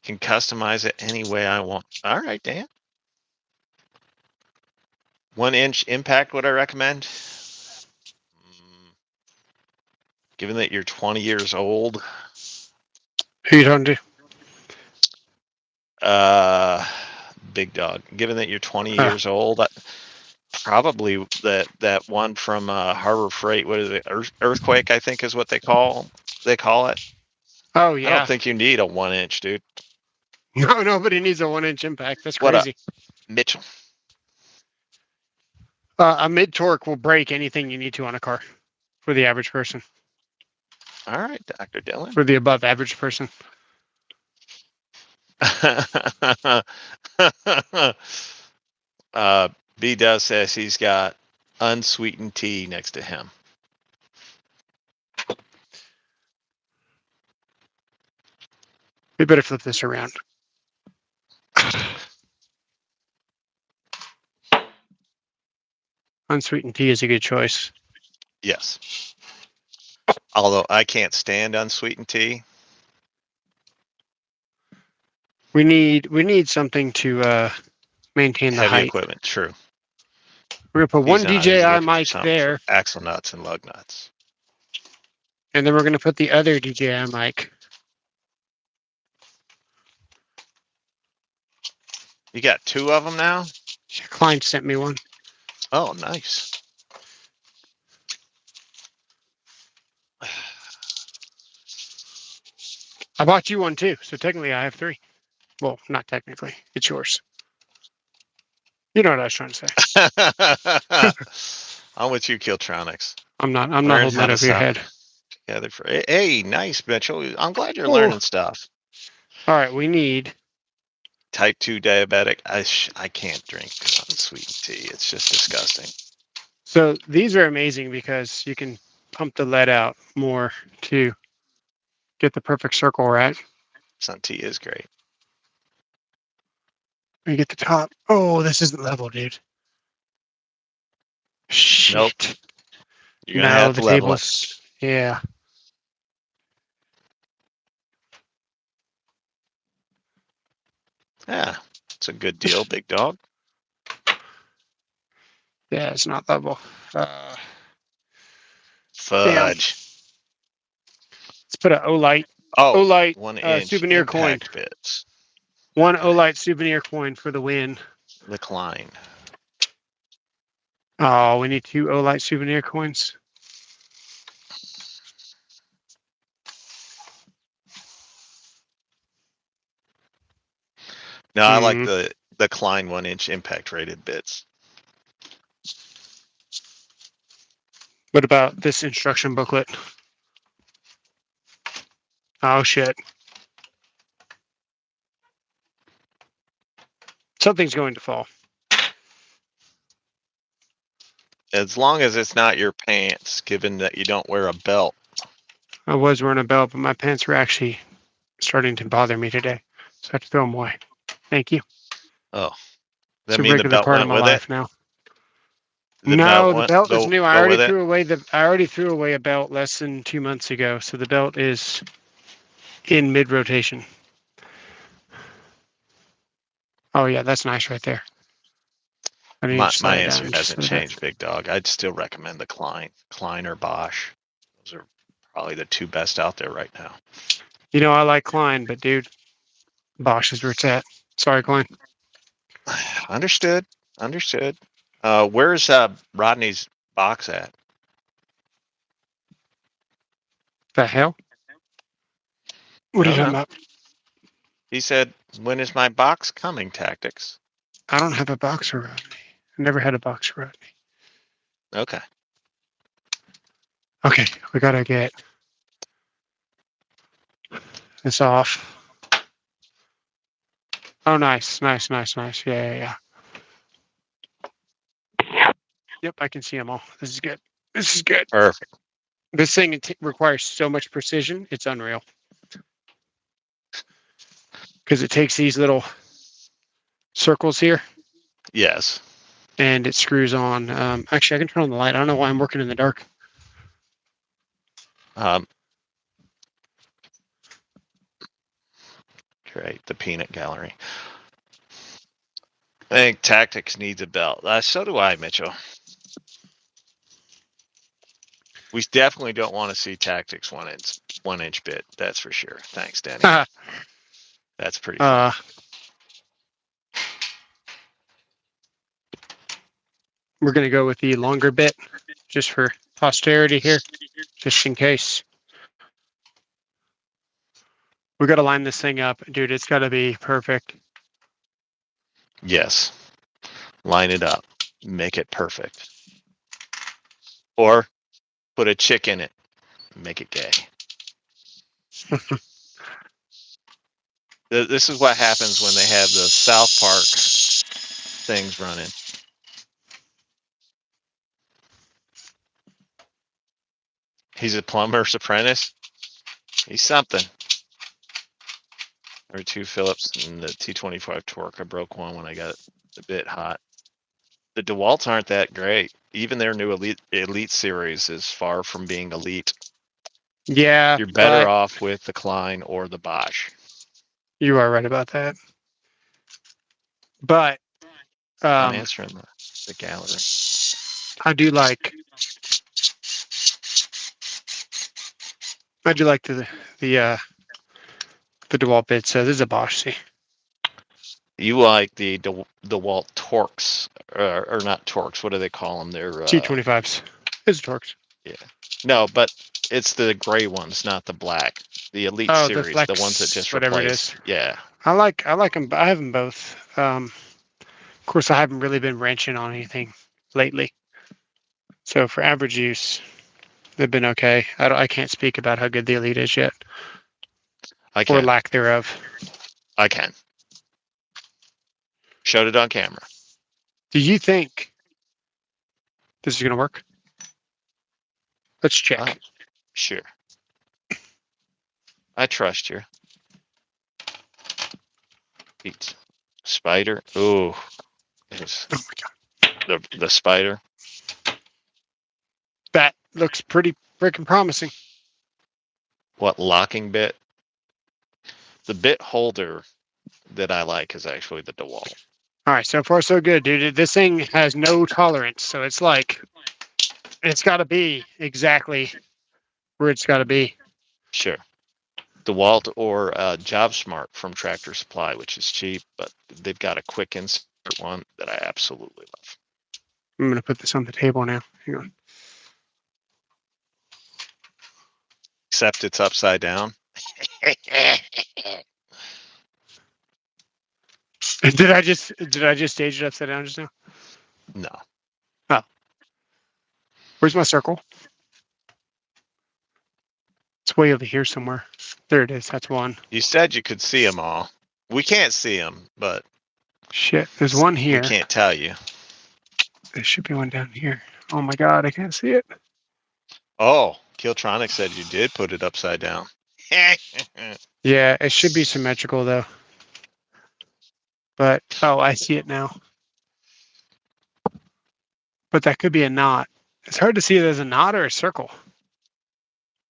Can customize it any way I want. All right, Dan. 1-inch impact would I recommend? Given that you're 20 years old. Who you talking to? Big dog. Given that you're 20 years old, probably that one from Harbor Freight. What is it? Earthquake, I think, is what they call it. Oh, I yeah. don't think you need a 1-inch, dude. No, nobody needs a 1-inch impact. That's What up, crazy. Mitchell? A mid torque will break anything you need to on a car for the average person. All right, Dr. Dillon. For the above average person. B Does says he's got unsweetened tea next to him. We better flip this around. Unsweetened tea is a good choice. Yes. Although I can't stand unsweetened tea. We need something to maintain the Heavy height. equipment, true. We're gonna put one He's DJI looking for mic something there. for axle nuts and lug nuts. And then we're going to put the other DJI mic. You got 2 of them now? Klein sent me one. Oh, nice. I bought you one too, so technically I have 3. Well, not technically. It's yours. You know what I was trying to say. I'm with you, Kiltronics. I'm not Learn holding how that to over your stop head. together for. Hey, nice, Mitchell. I'm glad you're Oh. learning stuff. All right, we need. Type 2 diabetic. I can't drink unsweetened tea. It's just disgusting. So these are amazing because you can pump the lead out more to get the perfect circle, right? Sun tea is great. You get the top. Oh, this isn't level, dude. Shit. Nope. You're gonna No, have the to level it. tables. Yeah. Yeah, it's a good deal, big dog. Yeah, it's not level. Fudge. Let's put an Olight. Oh, Olight 1-inch souvenir coin. impact bits. One Okay. Olight souvenir coin for the win. Decline. Oh, we need 2 Olight souvenir coins. No, I like the Klein 1-inch impact rated bits. What about this instruction booklet? Oh, shit. Something's going to fall. As long as it's not your pants, given that you don't wear a belt. I was wearing a belt, but my pants were actually starting to bother me today. So I had to throw them away. Thank you. Oh, It's that a mean the regular belt part of went my with it? life now. The No, the went, belt is new. I go already with it? threw away I already threw away a belt less than 2 months ago. So the belt is in mid rotation. Oh yeah, that's nice right there. I need to slide My it down answer just hasn't a bit. changed, big dog. I'd still recommend the Klein or Bosch. Those are probably the 2 best out there right now. You know, I like Klein, but dude, Bosch is where it's at. Sorry, Klein. Understood. Where's Rodney's box at? The hell? What are you No. talking about? He said, "When is my box coming?" Tactics. I don't have a boxer around me. I never had a boxer around me. Okay. Okay, we gotta get this off. Oh, nice. Yeah. Yep, I can see them all. This is good. Perfect. This thing requires so much precision. It's unreal. Because it takes these little circles here Yes. and it screws on. Actually, I can turn on the light. I don't know why I'm working in the dark. Great. The peanut gallery. I think Tactics needs a belt. So do I, Mitchell. We definitely don't want to see Tactics 1-inch bit. That's for sure. Thanks, Danny. That's pretty funny. We're going to go with the longer bit just for posterity here, just in case. We got to line this thing up. Dude, it's got to be perfect. Yes. Line it up. Make it perfect. Or put a chick in it. Make it gay. This is what happens when they have the South Park things running. He's a plumber's apprentice. He's something. Or 2 Phillips and the T25 torque. I broke one when I got a bit hot. The DeWalt's aren't that great. Even their new elite series is far from being elite. Yeah. You're better off with the Klein or the Bosch. You are right about that. But I'm answering the gallery. I do like I do like the DeWalt bit. So this is a Bosch. See, You like the DeWalt Torx, or not Torx? What do they call them? They're T25s. It's Torx. yeah. No, but it's the gray ones, not the black. The Elite Oh, the Series, the ones that Flex, just whatever it replace. is. Yeah, I like them. I have them both. Of course, I haven't really been wrenching on anything lately. So for average use, they've been okay. I can't speak about how good the Elite is yet, I or can. lack thereof. I can. Showed it on camera. Do you think this is gonna work? Let's Oh, check. sure. I trust you. Pizza. Spider. Ooh, it's Oh my god, the spider. that looks pretty freaking promising. What locking bit? The bit holder that I like is actually the DeWalt. All right, so far so good, dude. This thing has no tolerance, so it's like it's got to be exactly where it's got to be. Sure. DeWalt or JobSmart from Tractor Supply, which is cheap, but they've got a quick insert one that I absolutely love. I'm gonna put this on the table now. Hang on. Except it's upside down. Did I just stage it upside down just now? No. Oh, where's my circle? It's way over here somewhere. There it is. That's one. You said you could see them all. We can't see them, but Shit, there's one we here. can't tell you. There should be one down here. Oh my god, I can't see it. Oh, Kiltronic said you did put it upside down. Yeah, it should be symmetrical though. But oh, I see it now. But that could be a knot. It's hard to see it as a knot or a circle.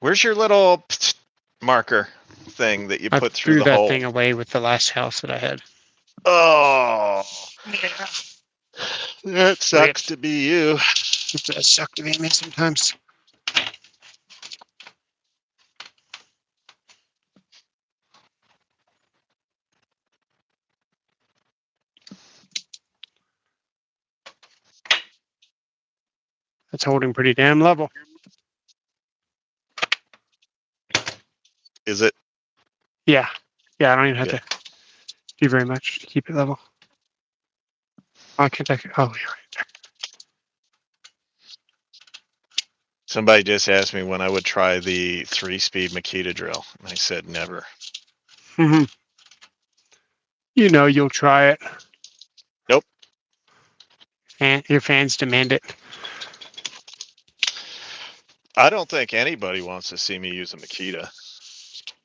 Where's your little marker thing that you I put through threw the that hole? thing away with the last house that I had. Oh, Yeah. that sucks to be you. It does suck to be me sometimes. That's holding pretty damn level. Is it? Yeah. Yeah, I don't even have Good. to do very much to keep it level. Oh, I can't take it. Oh, yeah, right Somebody just asked me when I would try the 3-speed Makita drill, and I said never. there. Mm-hmm. You know you'll try it. Nope. And your fans demand it. I don't think anybody wants to see me use a Makita.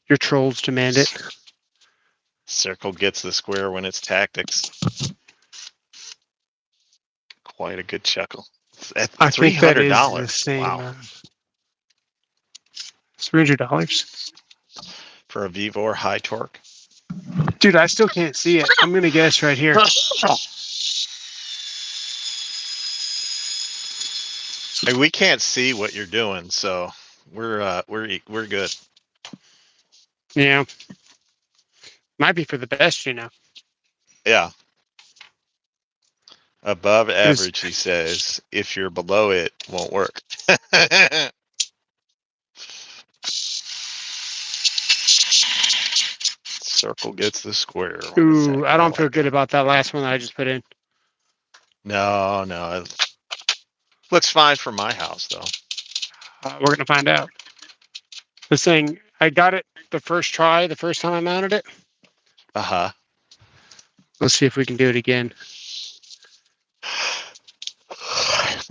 Your trolls demand it. Circle gets the square when it's tactics. Quite a good chuckle. At I think that is the $300. same. Wow. $300. For a Vivor high torque. Dude, I still can't see it. I'm gonna guess right here. Hey, we can't see what you're doing, so we're good. Yeah. Might be for the best, you know. Yeah. Above It's, average, he says. If you're below it, won't work. Circle gets the square. ooh, I don't feel good about that last one that I just put in. No, it looks fine for my house though. We're gonna find out. This thing, I got it the first try, the first time I mounted it. Uh-huh. Let's see if we can do it again.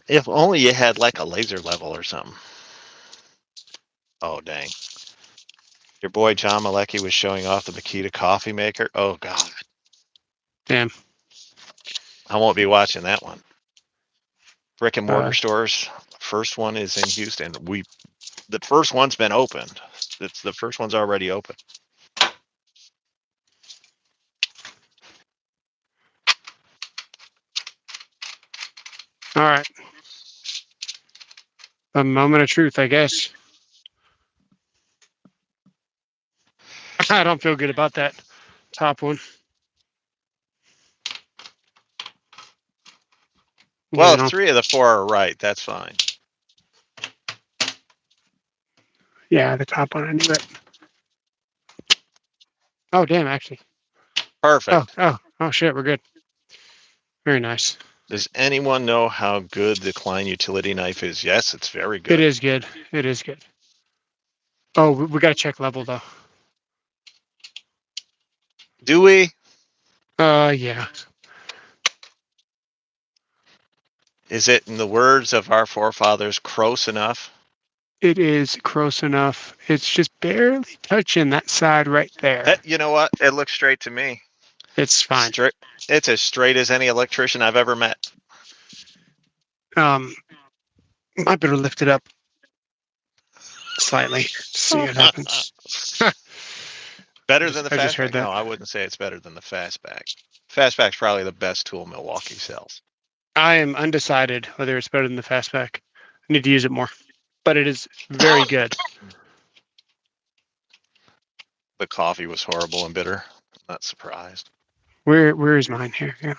If only you had like a laser level or something. Oh dang. Your boy John Malecki was showing off the Makita coffee maker. Oh god. Damn. I won't be watching that one. Brick and mortar Uh, stores. First one is in Houston. The first one's been opened. The first one's already open. all right. A moment of truth, I guess. I don't feel good about that top one. Well, Yeah, if 3 of the 4 are right, that's fine. yeah, the top one. I knew it. Oh, damn! Actually. Perfect. Oh, shit! We're good. Very nice. Does anyone know how good the Klein utility knife is? Yes, it's very It good. is good. It is good. Oh, we got to check level though. Do we? Yeah. Is it, in the words of our forefathers, close enough? It is close enough. It's just barely touching that side right there. You know what? It looks straight to me. It's fine. Straight. It's as straight as any electrician I've ever met. Might better lift it up slightly. See what happens. Better than the I just heard fastback? that. No, I wouldn't say it's better than the fastback. Fastback's probably the best tool Milwaukee sells. I am undecided whether it's better than the fastback. I need to use it more, but it is very good. The coffee was horrible and bitter. I'm not surprised. Where is mine here? Yeah.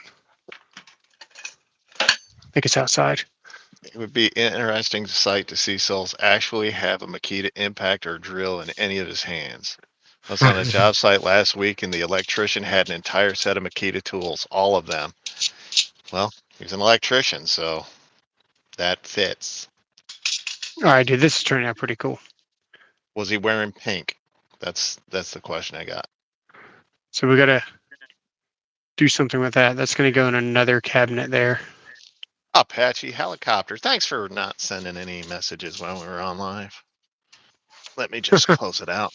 I think it's outside. It would be interesting sight to see Souls actually have a Makita impact or drill in any of his hands. I was on a job site last week and the electrician had an entire set of Makita tools, all of them. Well, he's an electrician, so that fits. All right, dude, this is turning out pretty cool. Was he wearing pink? That's the question I got. So we gotta do something with that. That's gonna go in another cabinet there. Apache helicopter. Thanks for not sending any messages when we were on live. Let me just close it out.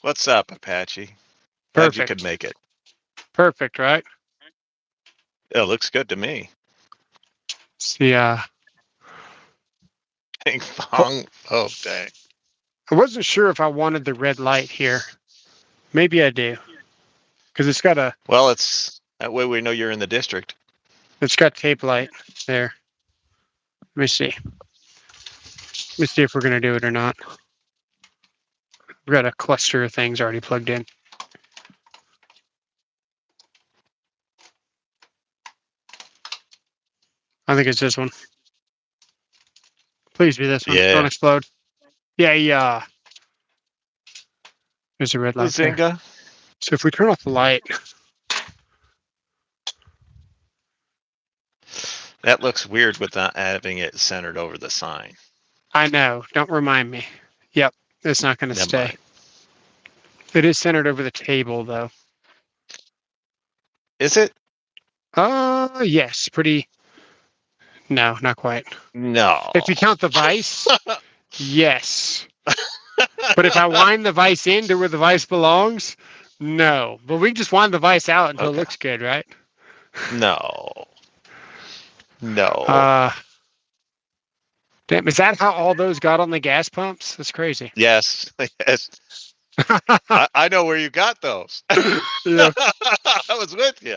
What's up, Apache? Glad you Perfect. could make it. Perfect, right? It looks good to me. See, Ping pong. Oh, dang. I wasn't sure if I wanted the red light here. Maybe I do, because it's got Well, it's that way we know you're in the district. tape light there. Let me see. Let me see if we're gonna do it or not. We've got a cluster of things already plugged in. I think it's this one. Please be this one. Yeah. Don't explode. Yeah. There's a red light there. Bazinga. So if we turn off the light, That looks weird with not having it centered over the sign. I know. Don't remind me. Yep, it's not going to Never stay. mind. It is centered over the table, though. Is it? Yes, pretty. No, not quite. No. If you count the vise, yes. But if I wind the vise into where the vise belongs, no. But we can just wind the vise out until it Okay. looks good, right? No. No. Damn, is that how all those got on the gas pumps? That's crazy. Yes. Yes. I know where you got those. Yeah. I was with you.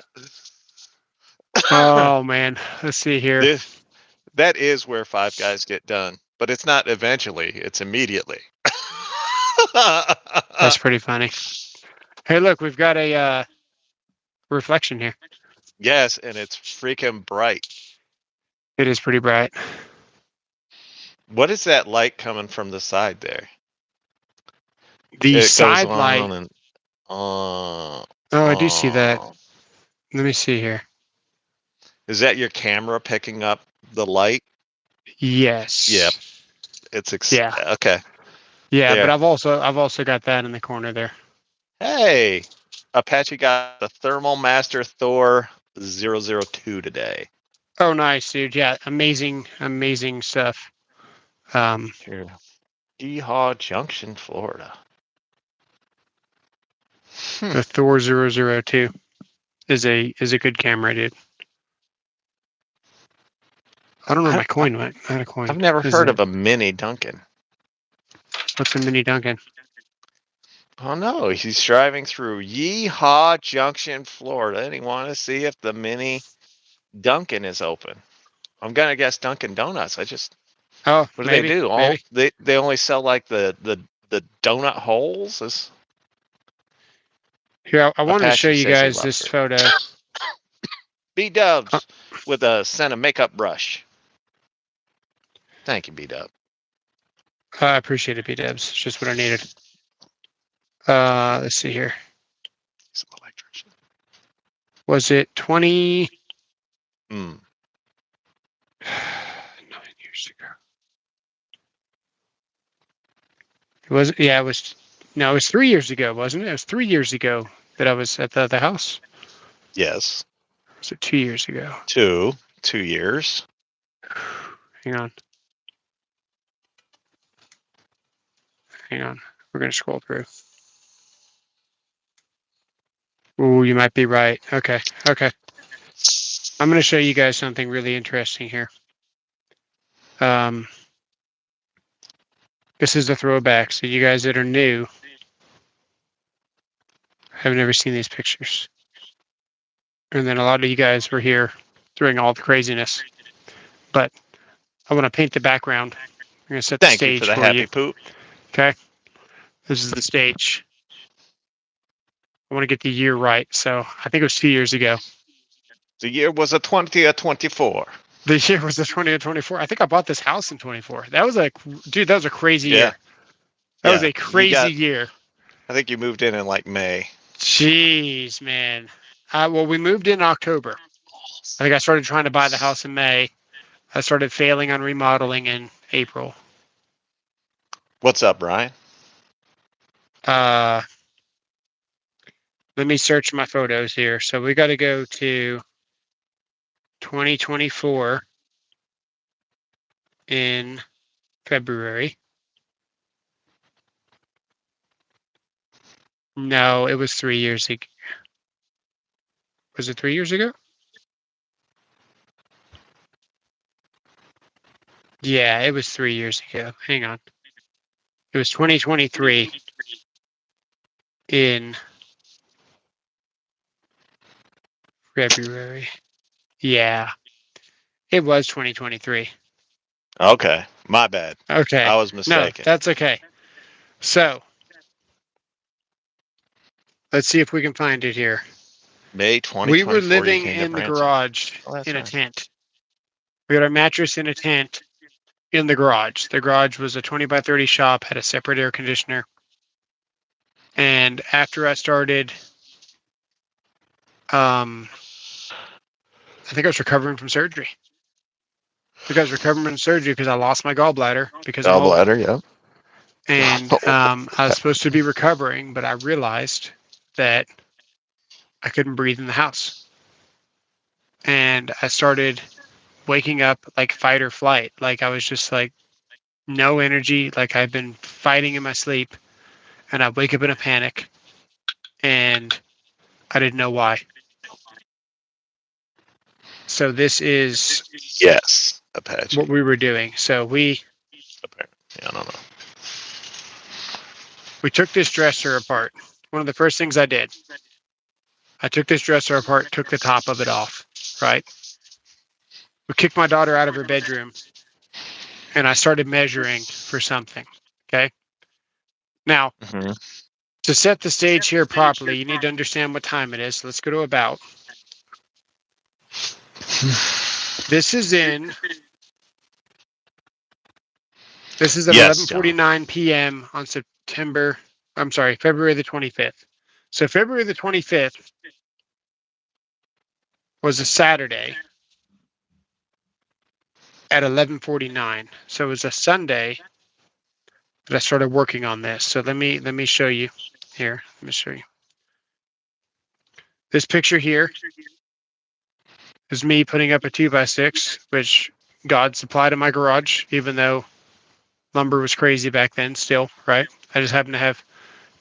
Oh man, let's see here. That is where Five Guys get done, but it's not eventually; it's immediately. That's pretty funny. Hey, look, we've got a reflection here. Yes, and it's freaking bright. It is pretty bright. What is that light coming from the side there? The It side goes light. on and Oh, I do see that. Let me see here. Is that your camera picking up the light? Yes. Yep. It's Yeah. Okay. Yeah, There. but I've also got that in the corner there. Hey, Apache got the Thermal Master Thor 002 today. Oh, nice, dude. Yeah, amazing stuff. Here, Yeehaw Junction, Florida. The Thor 002 is a good camera, dude. I don't know where my coin went. I had a coin. I've never heard of a mini Duncan. What's a mini Duncan? Oh no, he's driving through Yeehaw Junction, Florida, and he wants to see if the mini Duncan is open. I'm gonna guess Dunkin' Donuts. Oh, What do maybe, they do? maybe. They only sell like the donut holes. Here, I wanted to show Apache you says he guys loves this her. photo. B Uh, Dubs with a scent of makeup brush. Thank you, B Dub. I appreciate it, B-Dubs. It's just what I needed. Let's see here. He's an electrician. Was it 20? Mm. 9 years ago. It was, no, it was 3 years ago, wasn't it? It was 3 years ago that I was at the house. Yes. Or was it 2 years ago? 2 years. Hang on. Hang on. We're going to scroll through. Ooh, you might be right. Okay. Okay. I'm going to show you guys something really interesting here. This is a throwback. So you guys that are new have never seen these pictures. And then a lot of you guys were here during all the craziness. But I want to paint the background. I'm going to set the Thank you for stage the for you. happy poop. Okay. This is the stage. I want to get the year right. So I think it was 2 years ago. The year was a 20 or 24. The year was the 20 or 24. I think I bought this house in 24. That was dude, that was a crazy Yeah. year. That was Yeah. a crazy year. I think you moved in like May. Jeez, man. Well, we moved in October. I think I started trying to buy the house in May. I started failing on remodeling in April. What's up, Brian? Let me search my photos here. So we got to go to 2024 in February. No, it was 3 years ago. Was it 3 years ago? Yeah, it was 3 years ago. Hang on. It was 2023 in February. Yeah, it was 2023. Okay. My bad. Okay. I was No, mistaken. that's okay. So let's see if we can find it here. May We 2024. were You living came to in the Branson. garage Oh, that's in a right. tent. We had our mattress in a tent in the garage. The garage was a 20 by 30 shop, had a separate air conditioner. And after I started, I think I was recovering from surgery. I think I was recovering from surgery because I lost my gallbladder because of mold. Gallbladder, yep. And I was supposed to be recovering, but I realized that I couldn't breathe in the house. And I started waking up like fight or flight. Like I was just like no energy. Like I've been fighting in my sleep. And I wake up in a panic. And I didn't know why. So this is Yes. Apache. what we were doing. So we Yeah, I don't know. took this dresser apart. One of the first things I did, I took this dresser apart, took the top of it off, right? We kicked my daughter out of her bedroom and I started measuring for something. Okay. Now, Mm-hmm. to set the stage here properly, you need to understand what time it is. Let's go to about. This is at Yes, John. 11:49 p.m. on February the 25th. So February the 25th was a Saturday at 11:49. So it was a Sunday that I started working on this. So let me show you here. Let me show you. This picture here is me putting up a 2x6, which God supplied in my garage, even though lumber was crazy back then still, right? I just happen to have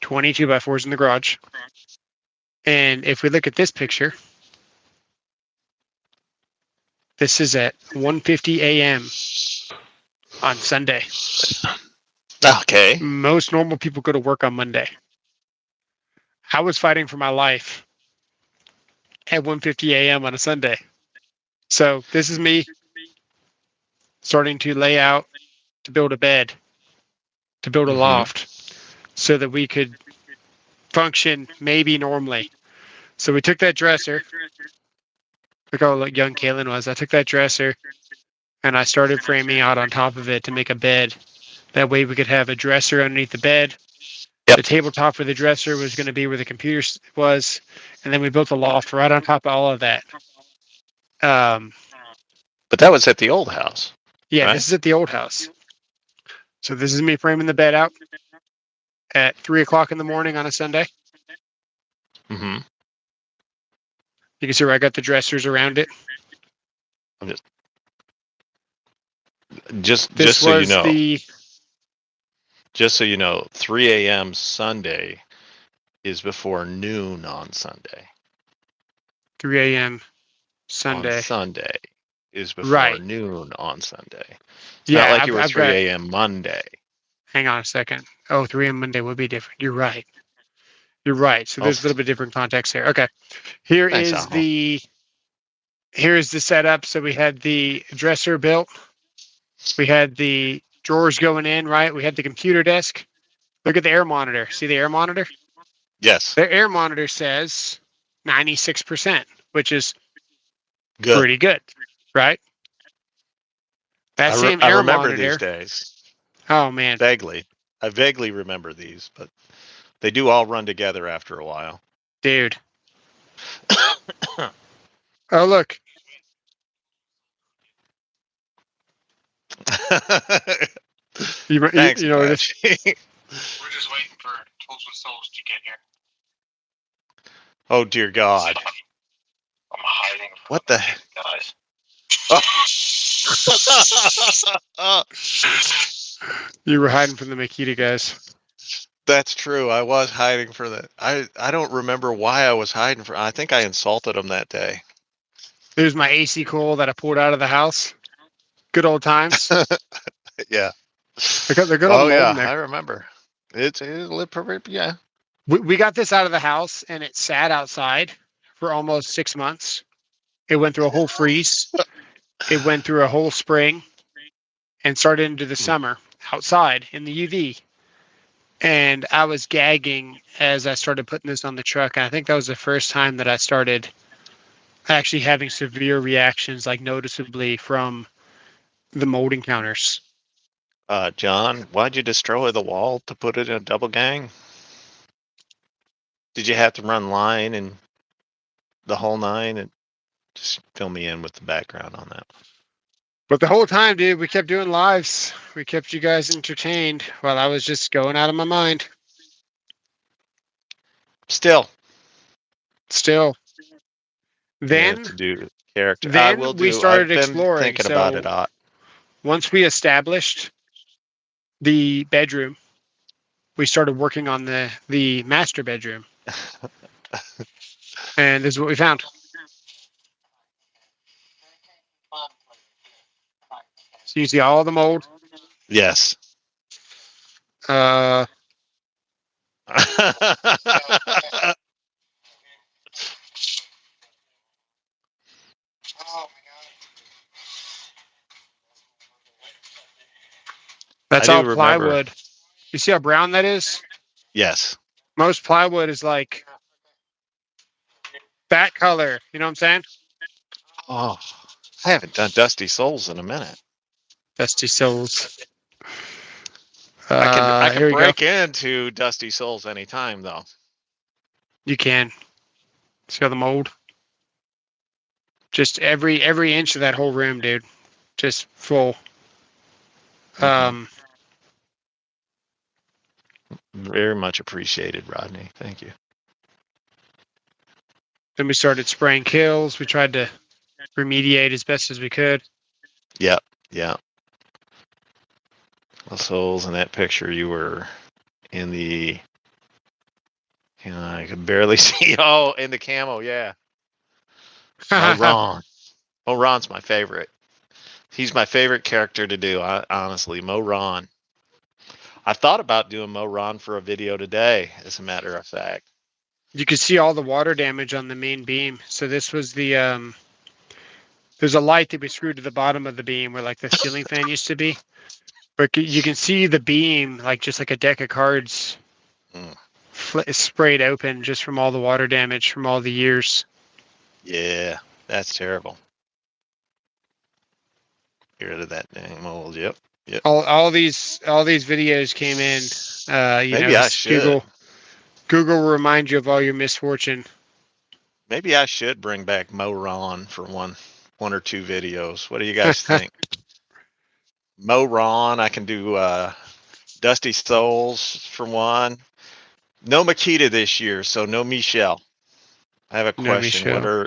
20 2x4s in the garage. And if we look at this picture, this is at 1:50 a.m. on Sunday. Okay. Most normal people go to work on Monday. I was fighting for my life at 1:50 a.m. on a Sunday. So this is me starting to lay out to build a bed, to build a Mhm. loft, so that we could function maybe normally. So we took that dresser. Look how young Kaylin was. I took that dresser and I started framing out on top of it to make a bed. That way we could have a dresser underneath the bed. Yep. The tabletop for the dresser was going to be where the computer was. And then we built a loft right on top of all of that. But that was at the old house. Yeah, Right? this is at the old house. So this is me framing the bed out at 3:00 in the morning on a Sunday. Mm-hmm. You can see where I got the dressers around it. Just This so you was know, the 3 a.m. Sunday is before noon on Sunday. 3 a.m. On Sunday. Sunday is before Right. noon on Sunday. It's Yeah, not like you were I've 3 got. a.m. Monday. Hang on a second. Oh, 3 a.m. Monday would be different. You're right. You're right. So Oh, there's a little bit different context here. Okay. Here thanks, is Almo. here's the setup. So we had the dresser built. We had the drawers going in, right? We had the computer desk. Look at the air monitor. See the air monitor? Yes, The air monitor says 96%, which is good. pretty good, right? That same I air remember these monitor. days Oh man, vaguely. I vaguely remember these, but they do all run together after a while. dude. Oh look, Thanks, you know this. Apache. We're just waiting for Tulsa Souls to get here. Oh dear God! I'm hiding. What the guys? You were hiding from the Makita guys. That's true. I was hiding for that. I don't remember why I was hiding for. I think I insulted them that day. There's my AC coil that I pulled out of the house. Good old times. Yeah. They're good Oh old yeah, molding there. I remember. It's perfect. Yeah. We got this out of the house and it sat outside for almost 6 months. It went through a whole freeze. It went through a whole spring and started into the summer outside in the UV. And I was gagging as I started putting this on the truck. And I think that was the first time that I started actually having severe reactions, like noticeably from the mold encounters. John, why'd you destroy the wall to put it in a double gang? Did you have to run line and the whole nine? And just fill me in with the background on that. But the whole time, dude, we kept doing lives. We kept you guys entertained while I was just going out of my mind. Still, you Then, have to do character. I then will we do. started I've been exploring. thinking about it. So once we established the bedroom, we started working on the master bedroom. And this is what we found. So you see all the mold. Yes. Uh, that's I all do remember. plywood. You see how brown that is? Yes. Most plywood is like that color. You know what I'm saying? Oh, I haven't done Dusty Souls in a minute. Dusty Souls. I can Here we go. break into Dusty Souls anytime though. You can. See all the mold? Just every inch of that whole room, dude. Just full. Very much appreciated, Rodney. Thank you. Then we started spraying kills. We tried to remediate as best as we could. Yep. Yeah. The souls in that picture, you were in the. I could barely see. Oh, in the camo, yeah. Mo Ron. Mo Ron's my favorite. He's my favorite character to do. Honestly, Mo Ron. I thought about doing Mo Ron for a video today, as a matter of fact. You can see all the water damage on the main beam. So this was the there's a light that we screwed to the bottom of the beam where like the ceiling fan used to be. But you can see the beam, like just like a deck of cards, Mm. sprayed open just from all the water damage from all the years. Yeah, that's terrible. Get rid of that dang mold. Yep. All these videos came in. Maybe I should. Google will remind you of all your misfortune. Maybe I should bring back Moron for one or two videos. What do you guys think? Moron, I can do Dusty Souls for one. No Makita this year, so no Michelle. I have a No, question. Michelle.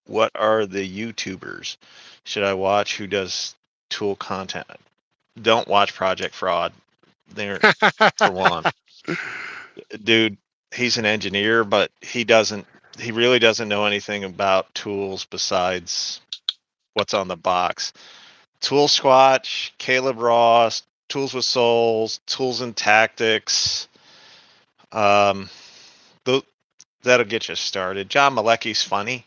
What are the YouTubers should I watch who does tool content? Don't watch Project Fraud. They're for one. Dude, he's an engineer, but he really doesn't know anything about tools besides what's on the box. Tool Squatch, Caleb Ross, Tools with Souls, Tools and Tactics. That'll get you started. John Malecki's funny.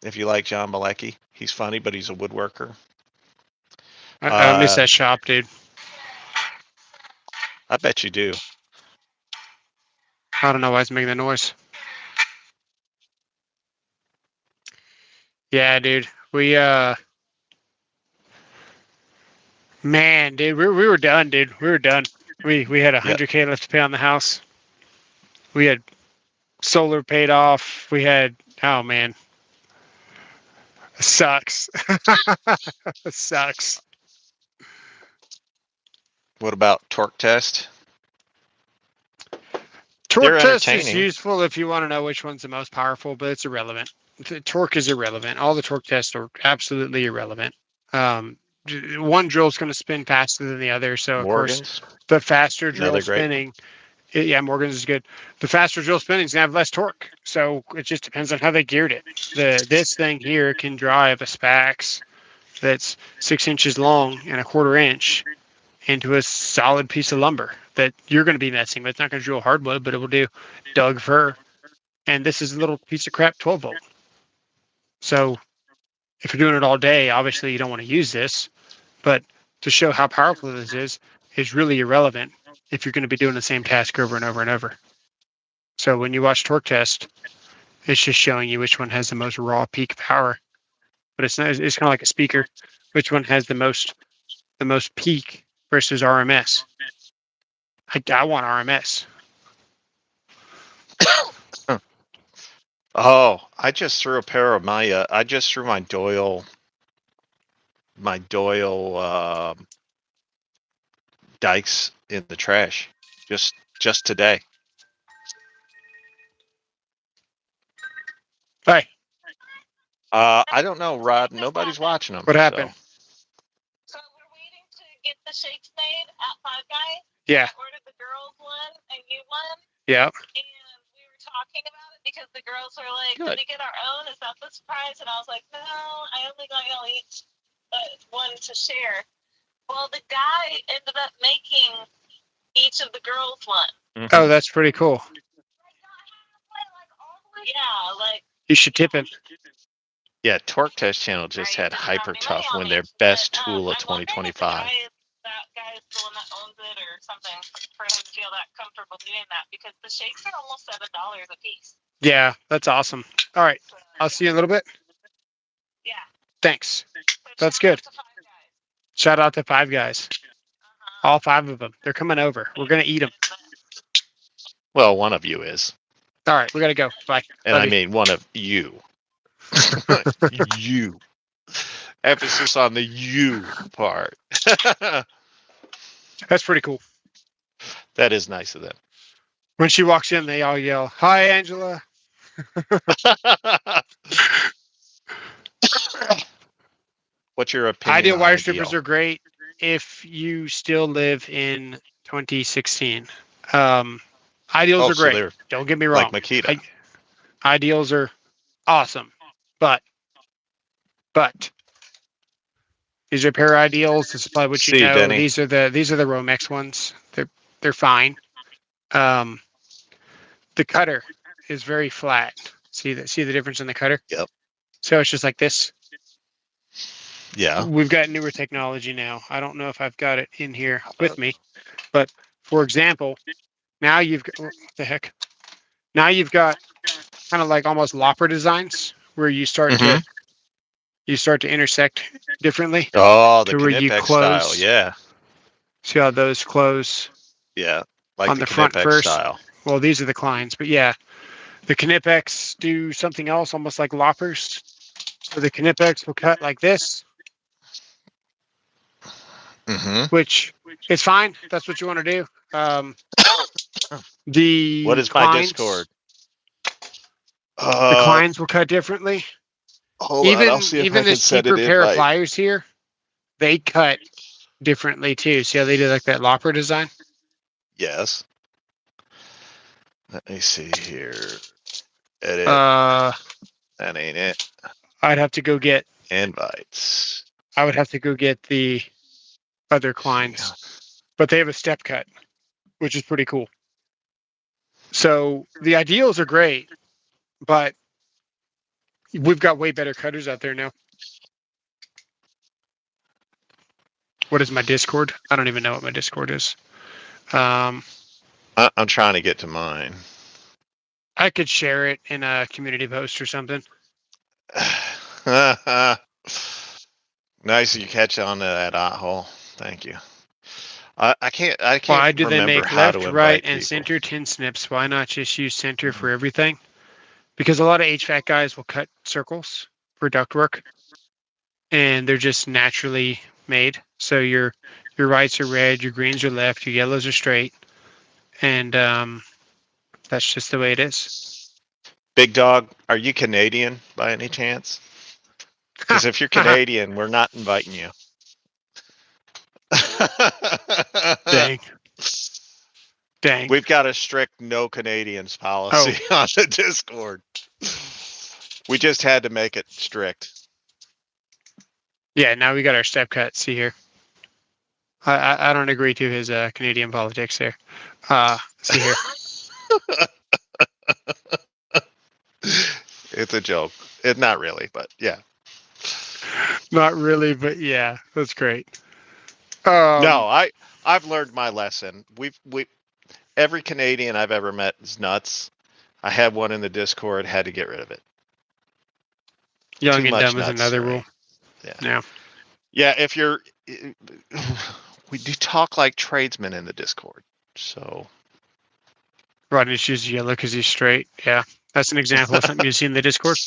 If you like John Malecki, he's funny, but he's a woodworker. I miss that shop, dude. I bet you do. I don't know why it's making the noise. Yeah, dude. Man, dude, we were done, dude. We were done. We had Yep. $100K left to pay on the house. We had solar paid off. We had, oh man, it sucks. It sucks. What about torque test? Torque test is entertaining. useful if you want to know which one's the most powerful, but it's irrelevant. The torque is irrelevant. All the torque tests are absolutely irrelevant. One drill's going to spin faster than the other, so of course, Morgan's. the faster drill Another great one. spinning, yeah, Morgan's is good. The faster drill spinning is going to have less torque, so it just depends on how they geared it. This thing here can drive a Spax that's 6 inches long and a 1/4 inch into a solid piece of lumber that you're going to be messing with. It's not going to drill hardwood, but it will do Doug fir. And this is a little piece of crap 12 volt. So if you're doing it all day, obviously you don't want to use this. But to show how powerful this is really irrelevant if you're going to be doing the same task over and over and over. So when you watch torque test, it's just showing you which one has the most raw peak power. But it's not, it's kind of like a speaker. Which one has the most peak versus RMS? I want RMS. Oh, I just threw a pair of my. I just threw my Doyle dikes in the trash just today. Hey, I don't know, Rod. Nobody's watching them. what happened? So we're waiting to get the shakes made at Five Guys. Yeah. I ordered the girls one and you one. Yeah. And we were talking about it because the girls were like, Good. "Did we get our own? Is that the surprise?" And I was like, "No, I only got y'all each one to share." Well, the guy ended up making each of the girls one. Mm-hmm. Oh, that's pretty cool. Yeah, like you should tip him. Yeah, Torque Test Channel just had Hyper Tough win their best tool of 2025. That guy is the one that owns it or something for him to feel that comfortable doing that because the shakes are almost $7 a piece. Yeah, that's awesome. All right, So, I'll see you in a little bit. Yeah. Thanks. So That's shout good. out to Five Guys. Shout out to Five Guys. All 5 of them. They're coming over. We're gonna eat them. Well, one of you is. All right, we gotta go. Bye. And Love I you. mean one of you. You. Emphasis on the you part. That's pretty cool. That is nice of them. When she walks in, they all yell, "Hi, Angela." What's your opinion? Ideal on wire Ideal? strippers are great if you still live in 2016. Ideals are so great. they're Don't get me wrong. like Makita. Ideals are awesome, but these are a pair of ideals to supply what you See, know. Denny. These are the Romex ones. They're fine. The cutter is very flat. See the difference in the cutter? Yep. So it's just like this. Yeah. we've got newer technology now. I don't know if I've got it in here with me, but for example, now you've got what the heck? Now you've got kind of like almost lopper designs where Mm-hmm. you start to intersect differently Oh, the to where you Knipex style. close. Yeah. See how those close Yeah. Like on the the front Knipex first? style. Well, these are the Kleins, but yeah, the Knipex do something else, almost like loppers. So the Knipex will cut like this, Mm-hmm. which is fine. That's what you want to do. What The is my Kleins, Discord? Uh, will cut differently. hold on. I'll Even see if I even can this set an cheaper pair of invite. pliers here, they cut differently too. See how they do like that lopper design? Yes. Let me see here. Edit. Uh, That ain't it. I'd have to go get. Invites. I would have to go get the other See. Kleins, but they have a step cut, which is pretty cool. So the ideals are great, but we've got way better cutters out there now. What is my Discord? I don't even know what my Discord is. Um, I'm trying to get to mine. I could share it in a community post or something. Nice you catch on to that hole. Thank you. I can't Why do they remember make how left, to right, invite and people. center 10 snips? Why not just use center for everything? Because a lot of HVAC guys will cut circles for ductwork, and they're just naturally made. So your rights are red, your greens are left, your yellows are straight, and that's just the way it is. Big dog, are you Canadian by any chance? Because if you're Canadian, we're not inviting you. Dang, dang. We've got a strict no Canadians policy Oh, on the Discord. We just had to make it strict. yeah. Now we got our step cut. See here. I don't agree to his Canadian politics there. See here. It's a joke. It not really, but yeah. Not really, but yeah, that's great. No, I've learned my lesson. We every Canadian I've ever met is nuts. I had one in the Discord, had to get rid of it. Young Too and much dumb is nuts another for me. rule. Yeah. Yeah. Yeah, if you're we do talk like tradesmen in the Discord. So Rodney's shoes yellow because he's straight. Yeah. That's an example of something you see in the Discord.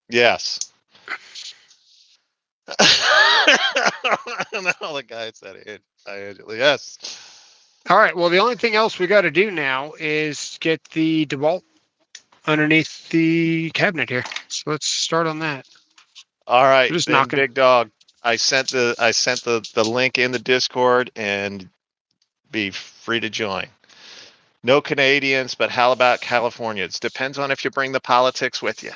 yes. And all the guy said it. Yes. All right. Well, the only thing else we got to do now is get the DeWalt underneath the cabinet here. So let's start on that. All right, We're just then knocking. big dog. I sent the link in the Discord and be free to join. No Canadians, but how about Californians? Depends on if you bring the politics with you.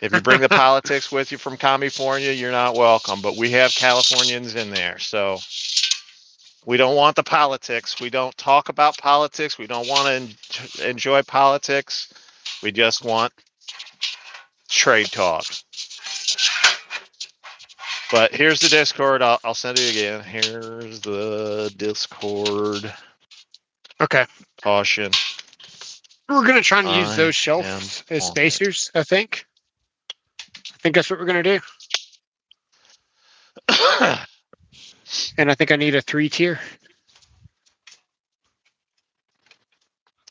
If you bring the politics with you from California, you're not welcome. But we have Californians in there, so we don't want the politics. We don't talk about politics. We don't want to enjoy politics. We just want trade talk. But here's the Discord. I'll send it again. Here's the Discord. Okay. Caution. We're going to try and use I those am shelves as on it. spacers, I think. I think that's what we're going to do. And I think I need a 3-tier.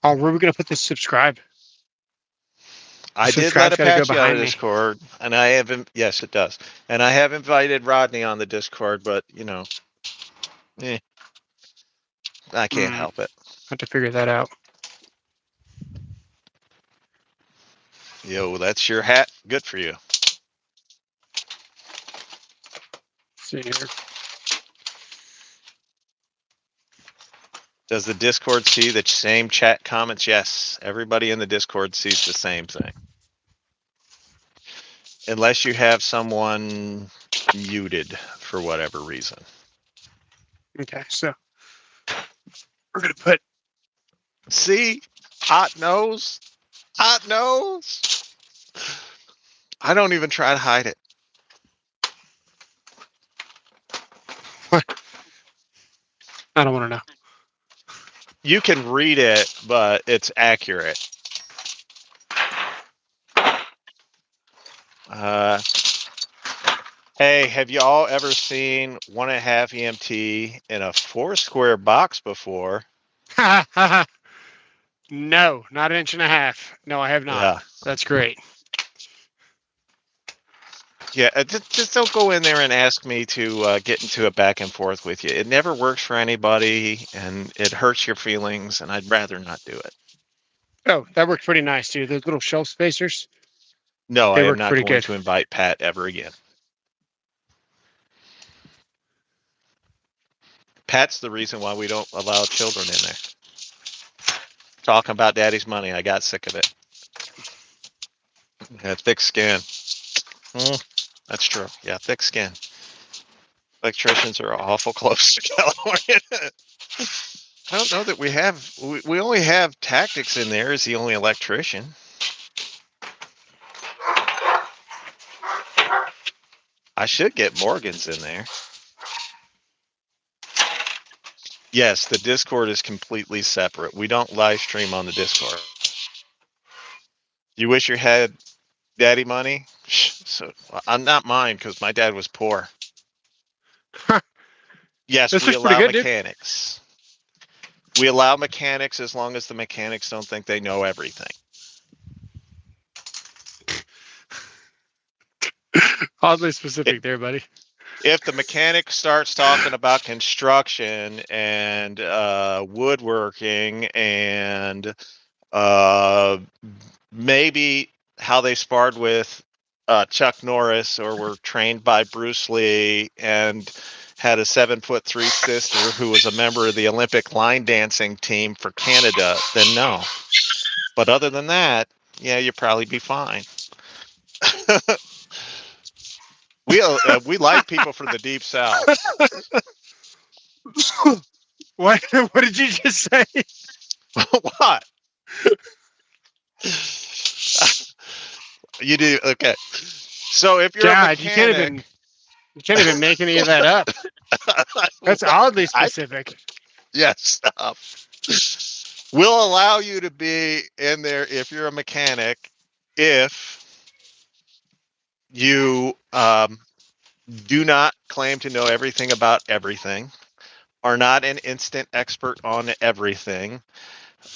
Oh, where are we going to put this subscribe? I did let Subscribe's gotta go Apache on the behind me. Discord, and I have yes, it does, and I have invited Rodney on the Discord, but you know, I can't help it. Have to figure that out. Yo, that's your hat. Good for you. See here. Does the Discord see the same chat comments? Yes, everybody in the Discord sees the same thing. Unless you have someone muted for whatever reason. Okay, so we're gonna put. See? Hot nose. Hot nose. I don't even try to hide it. I don't want to know. You can read it, but it's accurate. Hey, have y'all ever seen 1.5 EMT in a 4 square box before? No, not an inch and a half. No, I have not. Yeah. That's great. Yeah, just don't go in there and ask me to get into a back and forth with you. It never works for anybody, and it hurts your feelings, and I'd rather not do it. Oh, that worked pretty nice, dude. Those little shelf spacers, No, they I am worked not pretty going good. to invite Pat ever again. Pat's the reason why we don't allow children in there. Talking about daddy's money, I got sick of it. Yeah, thick skin. That's true. Yeah, thick skin. Electricians are awful close to California. I don't know that we only have tactics in there as the only electrician. I should get Morgan's in there. Yes, the Discord is completely separate. We don't live stream on the Discord. You wish you had daddy money? So I'm not mine because my dad was poor. Yes, This we was pretty allow good, dude. mechanics. We allow mechanics as long as the mechanics don't think they know everything. Oddly specific there, buddy. If the mechanic starts talking about construction and woodworking and maybe how they sparred with Chuck Norris or were trained by Bruce Lee and had a 7'3" sister who was a member of the Olympic line dancing team for Canada, then no. But other than that, yeah, you'd probably be fine. We like people from the deep south. What? What did you just say? What? You do okay. So if you're a God, mechanic, you can't even make any of that up. That's oddly I specific. yes, we'll allow you to be in there if you're a mechanic. If you do not claim to know everything about everything, are not an instant expert on everything,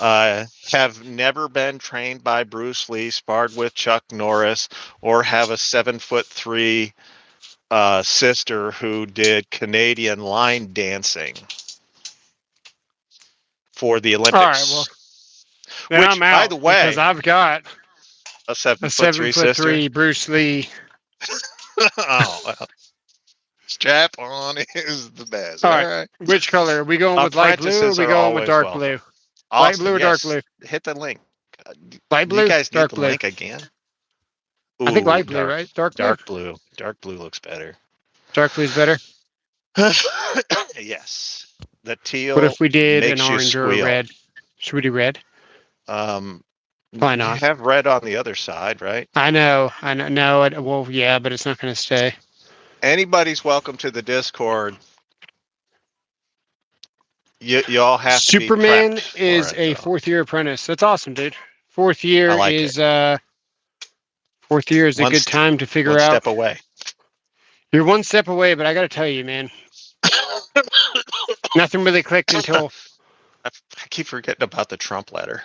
have never been trained by Bruce Lee, sparred with Chuck Norris, or have a 7'3" sister who did Canadian line dancing for the All right, well, Olympics. then Which, I'm by out the because way, I've got a a 7'3" 7'3" sister. Bruce Lee. Oh, well, strap on is the best. All All right, right. which color? Are we going with light blue or are Apprentices we are going with always dark welcome. blue? Light Austin, blue or dark yes. blue? Hit the link. Light Do you blue, guys need dark the blue. link again? I think Ooh, light blue, right? Dark blue. dark blue. Dark blue looks better. Dark blue's better. Yes. The What teal if we did an makes you orange or a squeal. red? Should we do red? Um, Why you not? have red on the other side, right? I know. No, well, yeah, but it's not going to stay. Anybody's welcome to the Discord. You all have to be Superman prepped for is it, a though. fourth year apprentice. That's awesome, dude. Fourth I year like it. is a One good time to figure one out. step away. You're one step away, but I got to tell you, man, nothing really clicked until I keep forgetting about the Trump letter.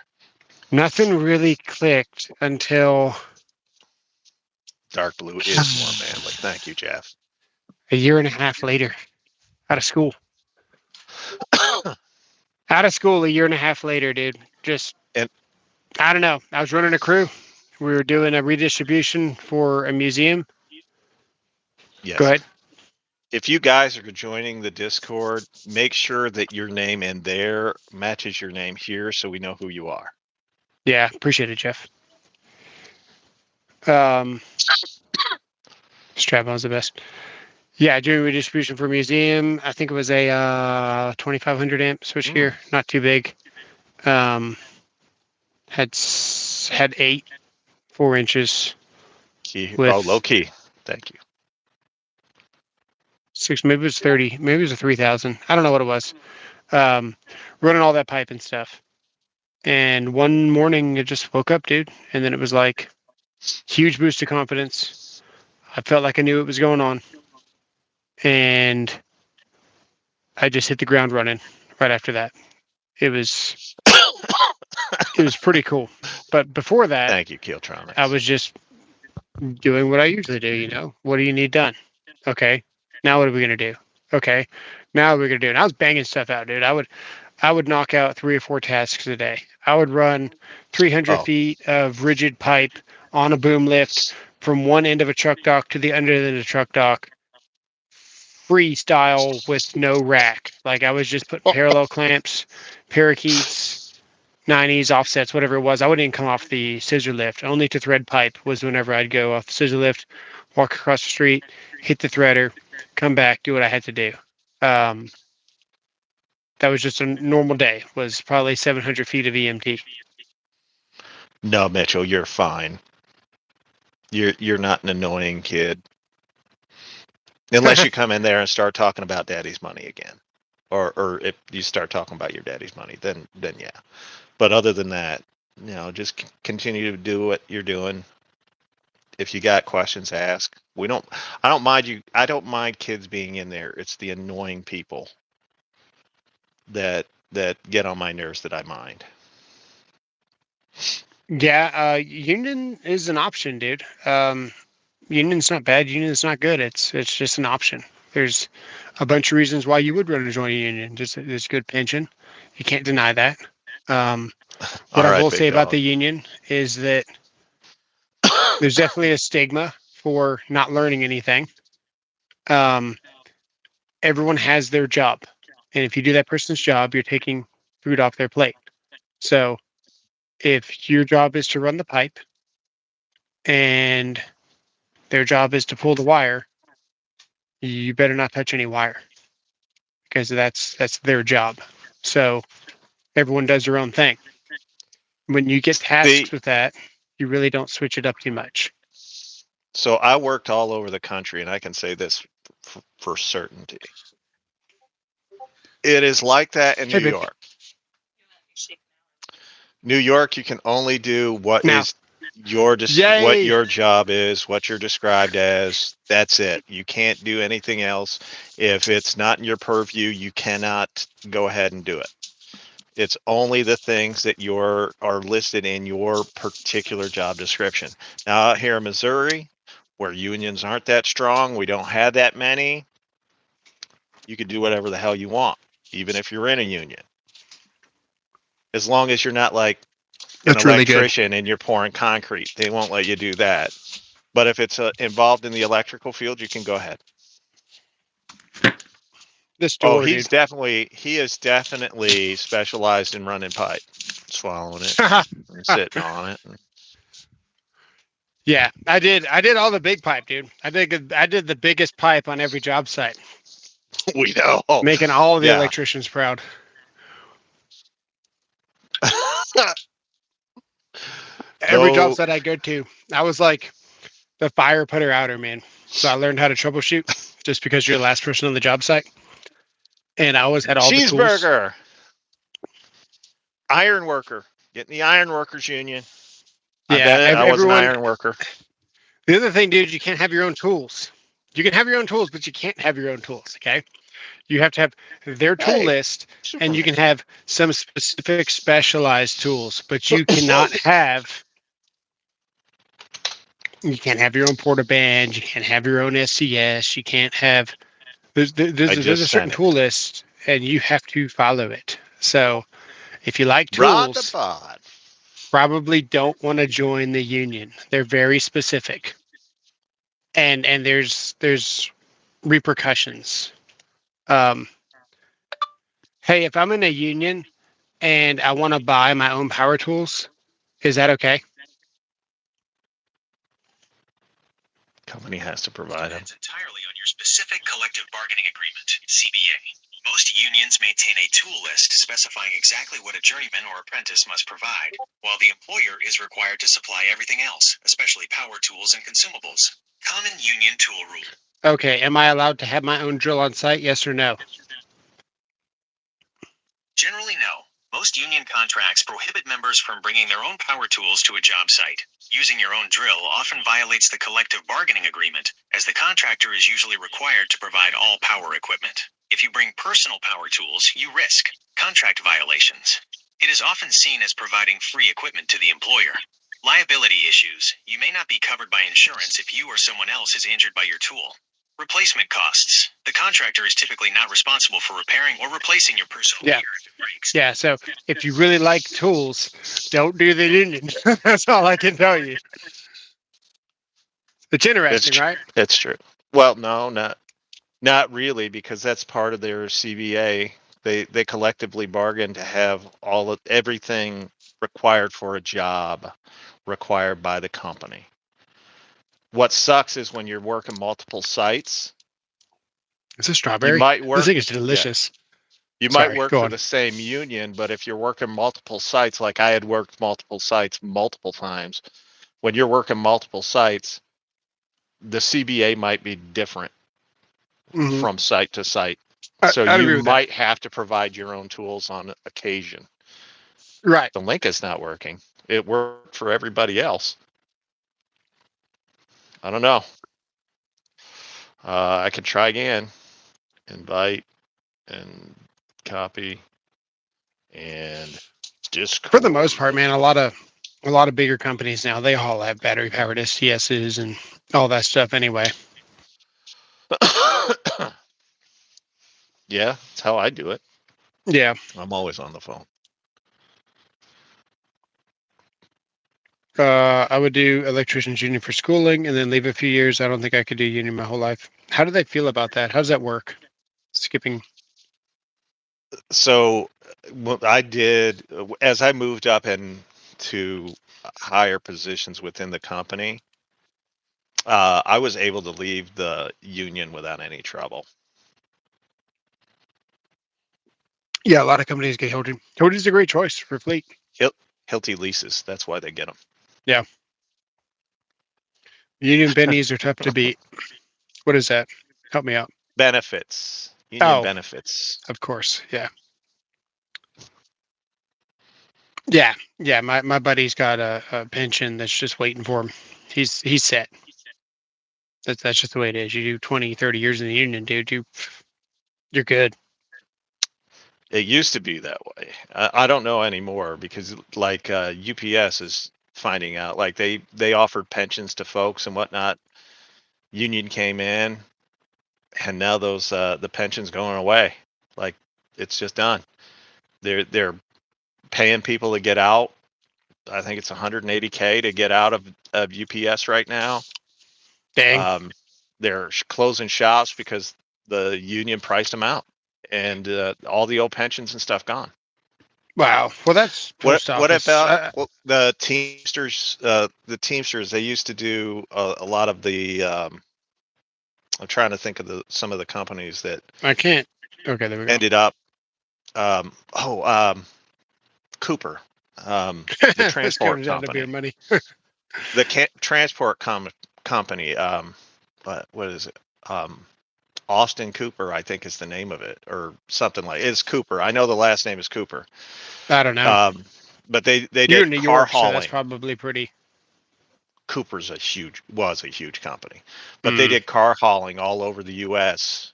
nothing really clicked until Dark blue is more manly. Thank you, Jeff. a year and a half later, out of school. Out of school, a year and a half later, dude. Just And I don't know. I was running a crew. We were doing a redistribution for a museum. Go yes, ahead. if you guys are joining the Discord, make sure that your name in there matches your name here so we know who you are. Yeah, appreciate it, Jeff. Strap-on's the best. Yeah, doing redistribution for a museum. I think it was a 2500 amp switchgear, not too big. Had 8 4-inches Key. with Oh, low key. Thank you. 6. Maybe it was 30. Maybe it was a 3000. I don't know what it was. running all that pipe and stuff. And one morning, it just woke up, dude, and then it was like huge boost of confidence. I felt like I knew what was going on, and I just hit the ground running right after that. It was it was pretty cool. But before that, Thank you, I Keeltronics. was just doing what I usually do. What do you need done? Okay, now what are we gonna do? Okay, now what are we gonna do? And I was banging stuff out, dude. I would knock out 3 or 4 tasks a day. I would run 300 Oh, feet of rigid pipe on a boom lift from one end of a truck dock to the other end of the truck dock, freestyle with no rack. Like I was just putting parallel clamps, parakeets, 90s, offsets, whatever it was. I wouldn't even come off the scissor lift. Only to thread pipe was whenever I'd go off the scissor lift, walk across the street, hit the threader, come back, do what I had to do. Um, that was just a normal day. Was probably 700 feet of EMT. no, Mitchell, you're fine. You're not an annoying kid. Unless you come in there and start talking about daddy's money again. Or if you start talking about your daddy's money, then yeah. But other than that, just continue to do what you're doing. If you got questions, ask. I don't mind you. I don't mind kids being in there. It's the annoying people that get on my nerves that I mind. Yeah, union is an option, dude. Union's not bad. Union's not good. It's just an option. There's a bunch of reasons why you would want to join a union. Just there's good pension. You can't deny that. Um, what All I right, will big say about dog. the union is that there's definitely a stigma for not learning anything. Um, everyone has their job, and if you do that person's job, you're taking food off their plate. So if your job is to run the pipe and their job is to pull the wire, you better not touch any wire because that's their job. So everyone does their own thing. When you get tasks See, with that, you really don't switch it up too much. so I worked all over the country, and I can say this for certainty. It is like that in New Hey, babe. York. New York, you can only do what Now, is what yay! your job is, what you're described as. That's it. You can't do anything else. If it's not in your purview, you cannot go ahead and do it. It's only the things that are listed in your particular job description. Now, out here in Missouri, where unions aren't that strong, we don't have that many. You can do whatever the hell you want, even if you're in a union, as long as you're not like an That's really good. electrician and you're pouring concrete. They won't let you do that. But if it's involved in the electrical field, you can go ahead. This Oh, door, dude. he is definitely specialized in running pipe, swallowing it and sitting on it. Yeah, I did all the big pipe, dude. I did the biggest pipe on every job site, We know. making all the Yeah. electricians proud. Every job Go. site I go to, I was like the fire putter outer, man. So I learned how to troubleshoot just because you're the last person on the job site. And I always had all the tools. Cheeseburger. Iron worker. Get in the iron workers union. I've Yeah, been in it. I was an everyone. iron worker. The other thing, dude, you can't have your own tools. You can have your own tools, but you can't have your own tools. Okay, you have to have their tool Hey, list, and you Superman. can have some specific specialized tools, but you cannot have. You can't have your own porta band. You can't have your own SCS. You can't have. I There's just a certain sent it. tool list, and you have to follow it. So if you like Rod the tools, bod. probably don't want to join the union. They're very specific, and there's repercussions. Um, hey, if I'm in a union and I want to buy my own power tools, is that okay? Company has to provide them. Depends entirely on your specific collective bargaining agreement, CBA. Most unions maintain a tool list specifying exactly what a journeyman or apprentice must provide, while the employer is required to supply everything else, especially power tools and consumables. Common union tool rule. Okay, am I allowed to have my own drill on site? Yes or no? Generally, no. Most union contracts prohibit members from bringing their own power tools to a job site. Using your own drill often violates the collective bargaining agreement, as the contractor is usually required to provide all power equipment. If you bring personal power tools, you risk contract violations. It is often seen as providing free equipment to the employer. Liability issues. You may not be covered by insurance if you or someone else is injured by your tool. Replacement costs. The contractor is typically not responsible for repairing or replacing your personal Yeah. gear if it breaks. Yeah. So if you really like tools, don't do the union. That's all I can tell you. It's interesting, right? It's true. Well, no, not really, because that's part of their CBA. They collectively bargain to have everything required for a job required by the company. What sucks is when you're working multiple sites, It's a you strawberry. might This work thing is yeah, delicious. you might Sorry, work go for on. the same union, but if you're working multiple sites, like I had worked multiple sites multiple times, when you're working multiple sites, the CBA might be different Mhm. from site to site. I'd So you agree with that. might have to provide your own tools on occasion. Right. The link is not working. It worked for everybody else. I don't know. I can try again. Invite and copy and For the most part, Discord. man, a lot of bigger companies now, they all have battery powered STSs and all that stuff anyway. Yeah, that's how I do it. Yeah. I'm always on the phone. I would do electrician's union for schooling and then leave a few years. I don't think I could do union my whole life. How do they feel about that? How does that work? Skipping. So what I did as I moved up into higher positions within the company, I was able to leave the union without any trouble. Yeah, a lot of companies get Hilton. Hilton's a great choice for fleet. Hilti leases, that's why they get them. Yeah. Union bennies are tough to beat. What is that? Help me out. Benefits, union Oh, benefits. of course. Yeah. Yeah. Yeah. My buddy's got a pension that's just waiting for him. He's set. That's just the way it is. You do 20, 30 years in the union, dude. You're good. It used to be that way. I don't know anymore because like UPS is finding out like they offered pensions to folks and whatnot. Union came in and now those the pensions going away. Like it's just done. They're paying people to get out. I think it's 180K to get out of UPS right now. Dang. They're closing shops because the union priced them out, and all the old pensions and stuff gone. Wow. Well, that's post What office. about the Teamsters? The Teamsters, they used to do a lot of the. I'm trying to think of some of the companies that I can't. Okay, there we go. ended up. Um, oh, um, Cooper, the This transport comes down to beer company. money. The transport company. What is it? Austin Cooper, I think is the name of it, or something like. It's Cooper. I know the last name is Cooper. I don't know. But they You're in did New car York, so that's hauling. probably pretty. Cooper's was a huge company, but they Mm, did car hauling all over the U.S.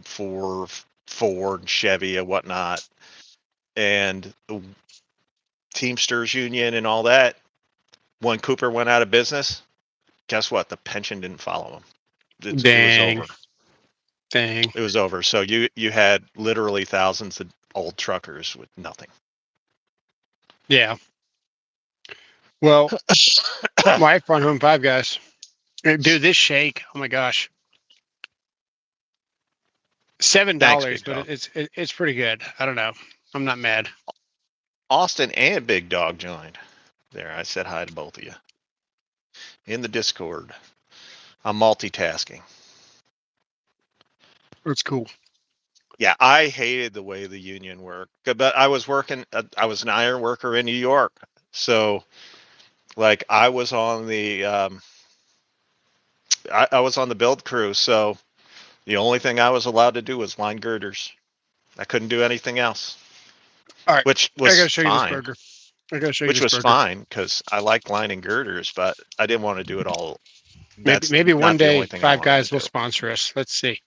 For Ford, Chevy, and whatnot, and the Teamsters Union and all that. When Cooper went out of business, guess what? The pension didn't follow him. It was dang. over. Dang. It was over. So you had literally thousands of old truckers with nothing. Yeah. Well, wife on home five guys. Dude, this shake. Oh my gosh. Seven Thanks, dollars, Big but Dog. it's pretty good. I don't know. I'm not mad. Austin and Big Dog joined. There, I said hi to both of you in the Discord. I'm multitasking. It's cool. Yeah, I hated the way the union worked, but I was working. I was an iron worker in New York, so like I was on the I was on the build crew. So the only thing I was allowed to do was line girders. I couldn't do anything else. All right. which I gotta was show you this fine. burger. I gotta show you Which this was burger. fine because I like lining girders, but I didn't want to do it all. That's Maybe one not the day only thing I Five wanted Guys to will do. sponsor us. Let's see.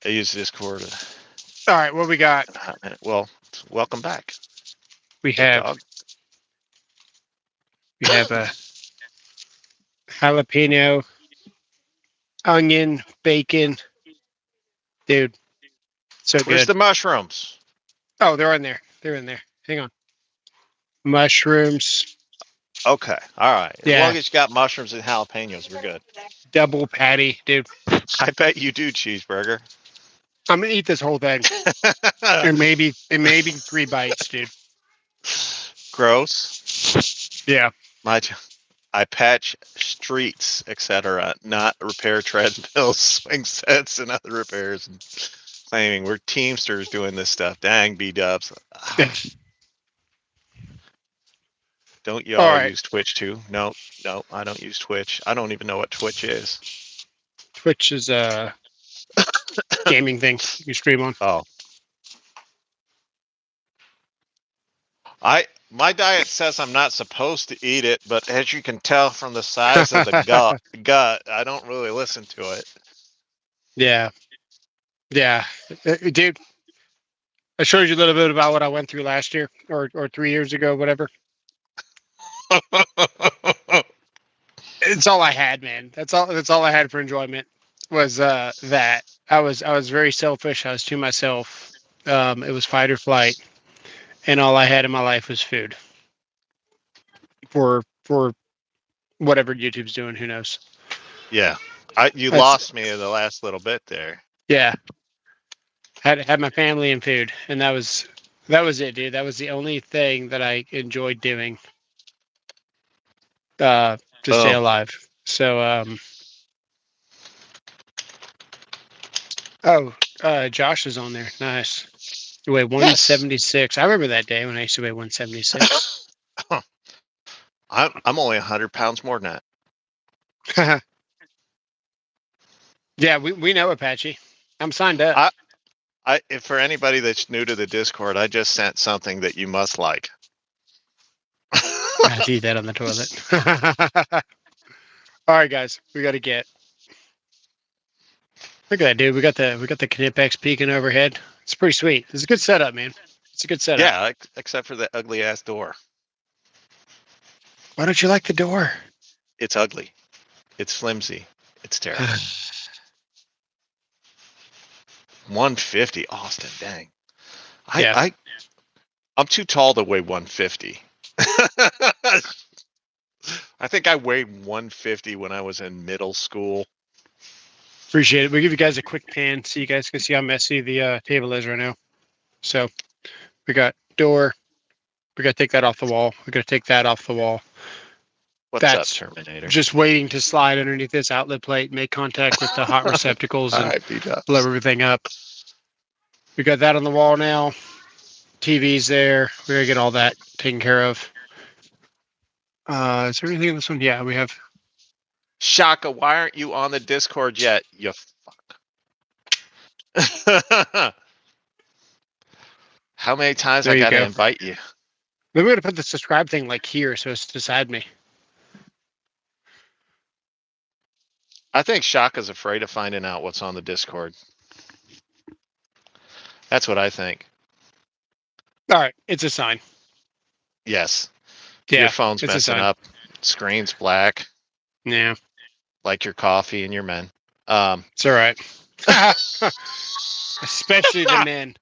I use Discord. All right, what we got? Well, welcome back, We big have dog. a jalapeno, onion, bacon. Dude, so Where's good. the mushrooms? Oh, they're in there. They're in there. Hang on. Mushrooms. Okay, all right. As Yeah. long as you got mushrooms and jalapenos, we're good. Double patty, dude. I bet you do cheeseburger. I'm gonna eat this whole thing. And maybe 3 bites, dude. Gross. Yeah. I patch streets, etc., not repair treadmills, swing sets, and other repairs. And claiming we're Teamsters doing this stuff. Dang, B-dubs. Don't you All all right. use Twitch too? No, I don't use Twitch. I don't even know what Twitch is. Twitch is a gaming thing you stream on. Oh. My diet says I'm not supposed to eat it, but as you can tell from the size of the gut, I don't really listen to it. Yeah. Yeah. Dude, I showed you a little bit about what I went through last year or 3 years ago, whatever. It's all I had, man. That's all I had for enjoyment was that. I was very selfish. I was to myself. It was fight or flight, and all I had in my life was food. For whatever YouTube's doing, who knows? Yeah. You That's, lost me in the last little bit there. yeah. Had my family and food, and that was it, dude. That was the only thing that I enjoyed doing to stay Boom. alive. So Josh is on there. Nice. You weigh 176. I remember that day when I used to weigh 176. I'm only 100 pounds more than Yeah, we know Apache. I'm signed up. If for anybody that's new to the Discord, I just sent something that you must like. I have to eat that on the toilet. All right, guys, we got to get. Look at that, dude. We got the Knipex peeking overhead. It's pretty sweet. It's a good setup, man. It's a good setup. Yeah, except for the ugly ass door. Why don't you like the door? It's ugly. It's flimsy. It's terrible. 150, Austin. Dang. I'm too tall to weigh 150. I think I weighed 150 when I was in middle school. Appreciate it. We'll give you guys a quick pan so you guys can see how messy the table is right now. So we got door. We got to take that off the wall. We got to take that off the wall. What's That's up, Terminator? just waiting to slide underneath this outlet plate, make contact with the hot receptacles, and blow everything up. We got that on the wall now. TV's there. We gotta get all that taken care of. Is there anything in this one? Yeah, we have. Shaka, why aren't you on the Discord yet? You fuck. How many times There I you gotta go. invite you? Maybe we're gonna put the subscribe thing like here, so it's beside me. I think Shaka's afraid of finding out what's on the Discord. That's what I think. All right, it's a sign. Yes. Yeah, Your phone's it's a messing sign. up. Screen's black, Yeah, like your coffee and your men. it's all right. Especially the men.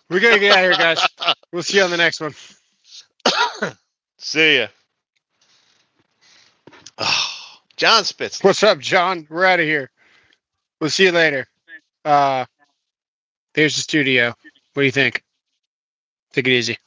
We're gonna get out of here, guys. We'll see you on the next one. See ya. Oh, John Spitz. What's up, John? We're out of here. We'll see you later. There's the studio. What do you think? Take it easy.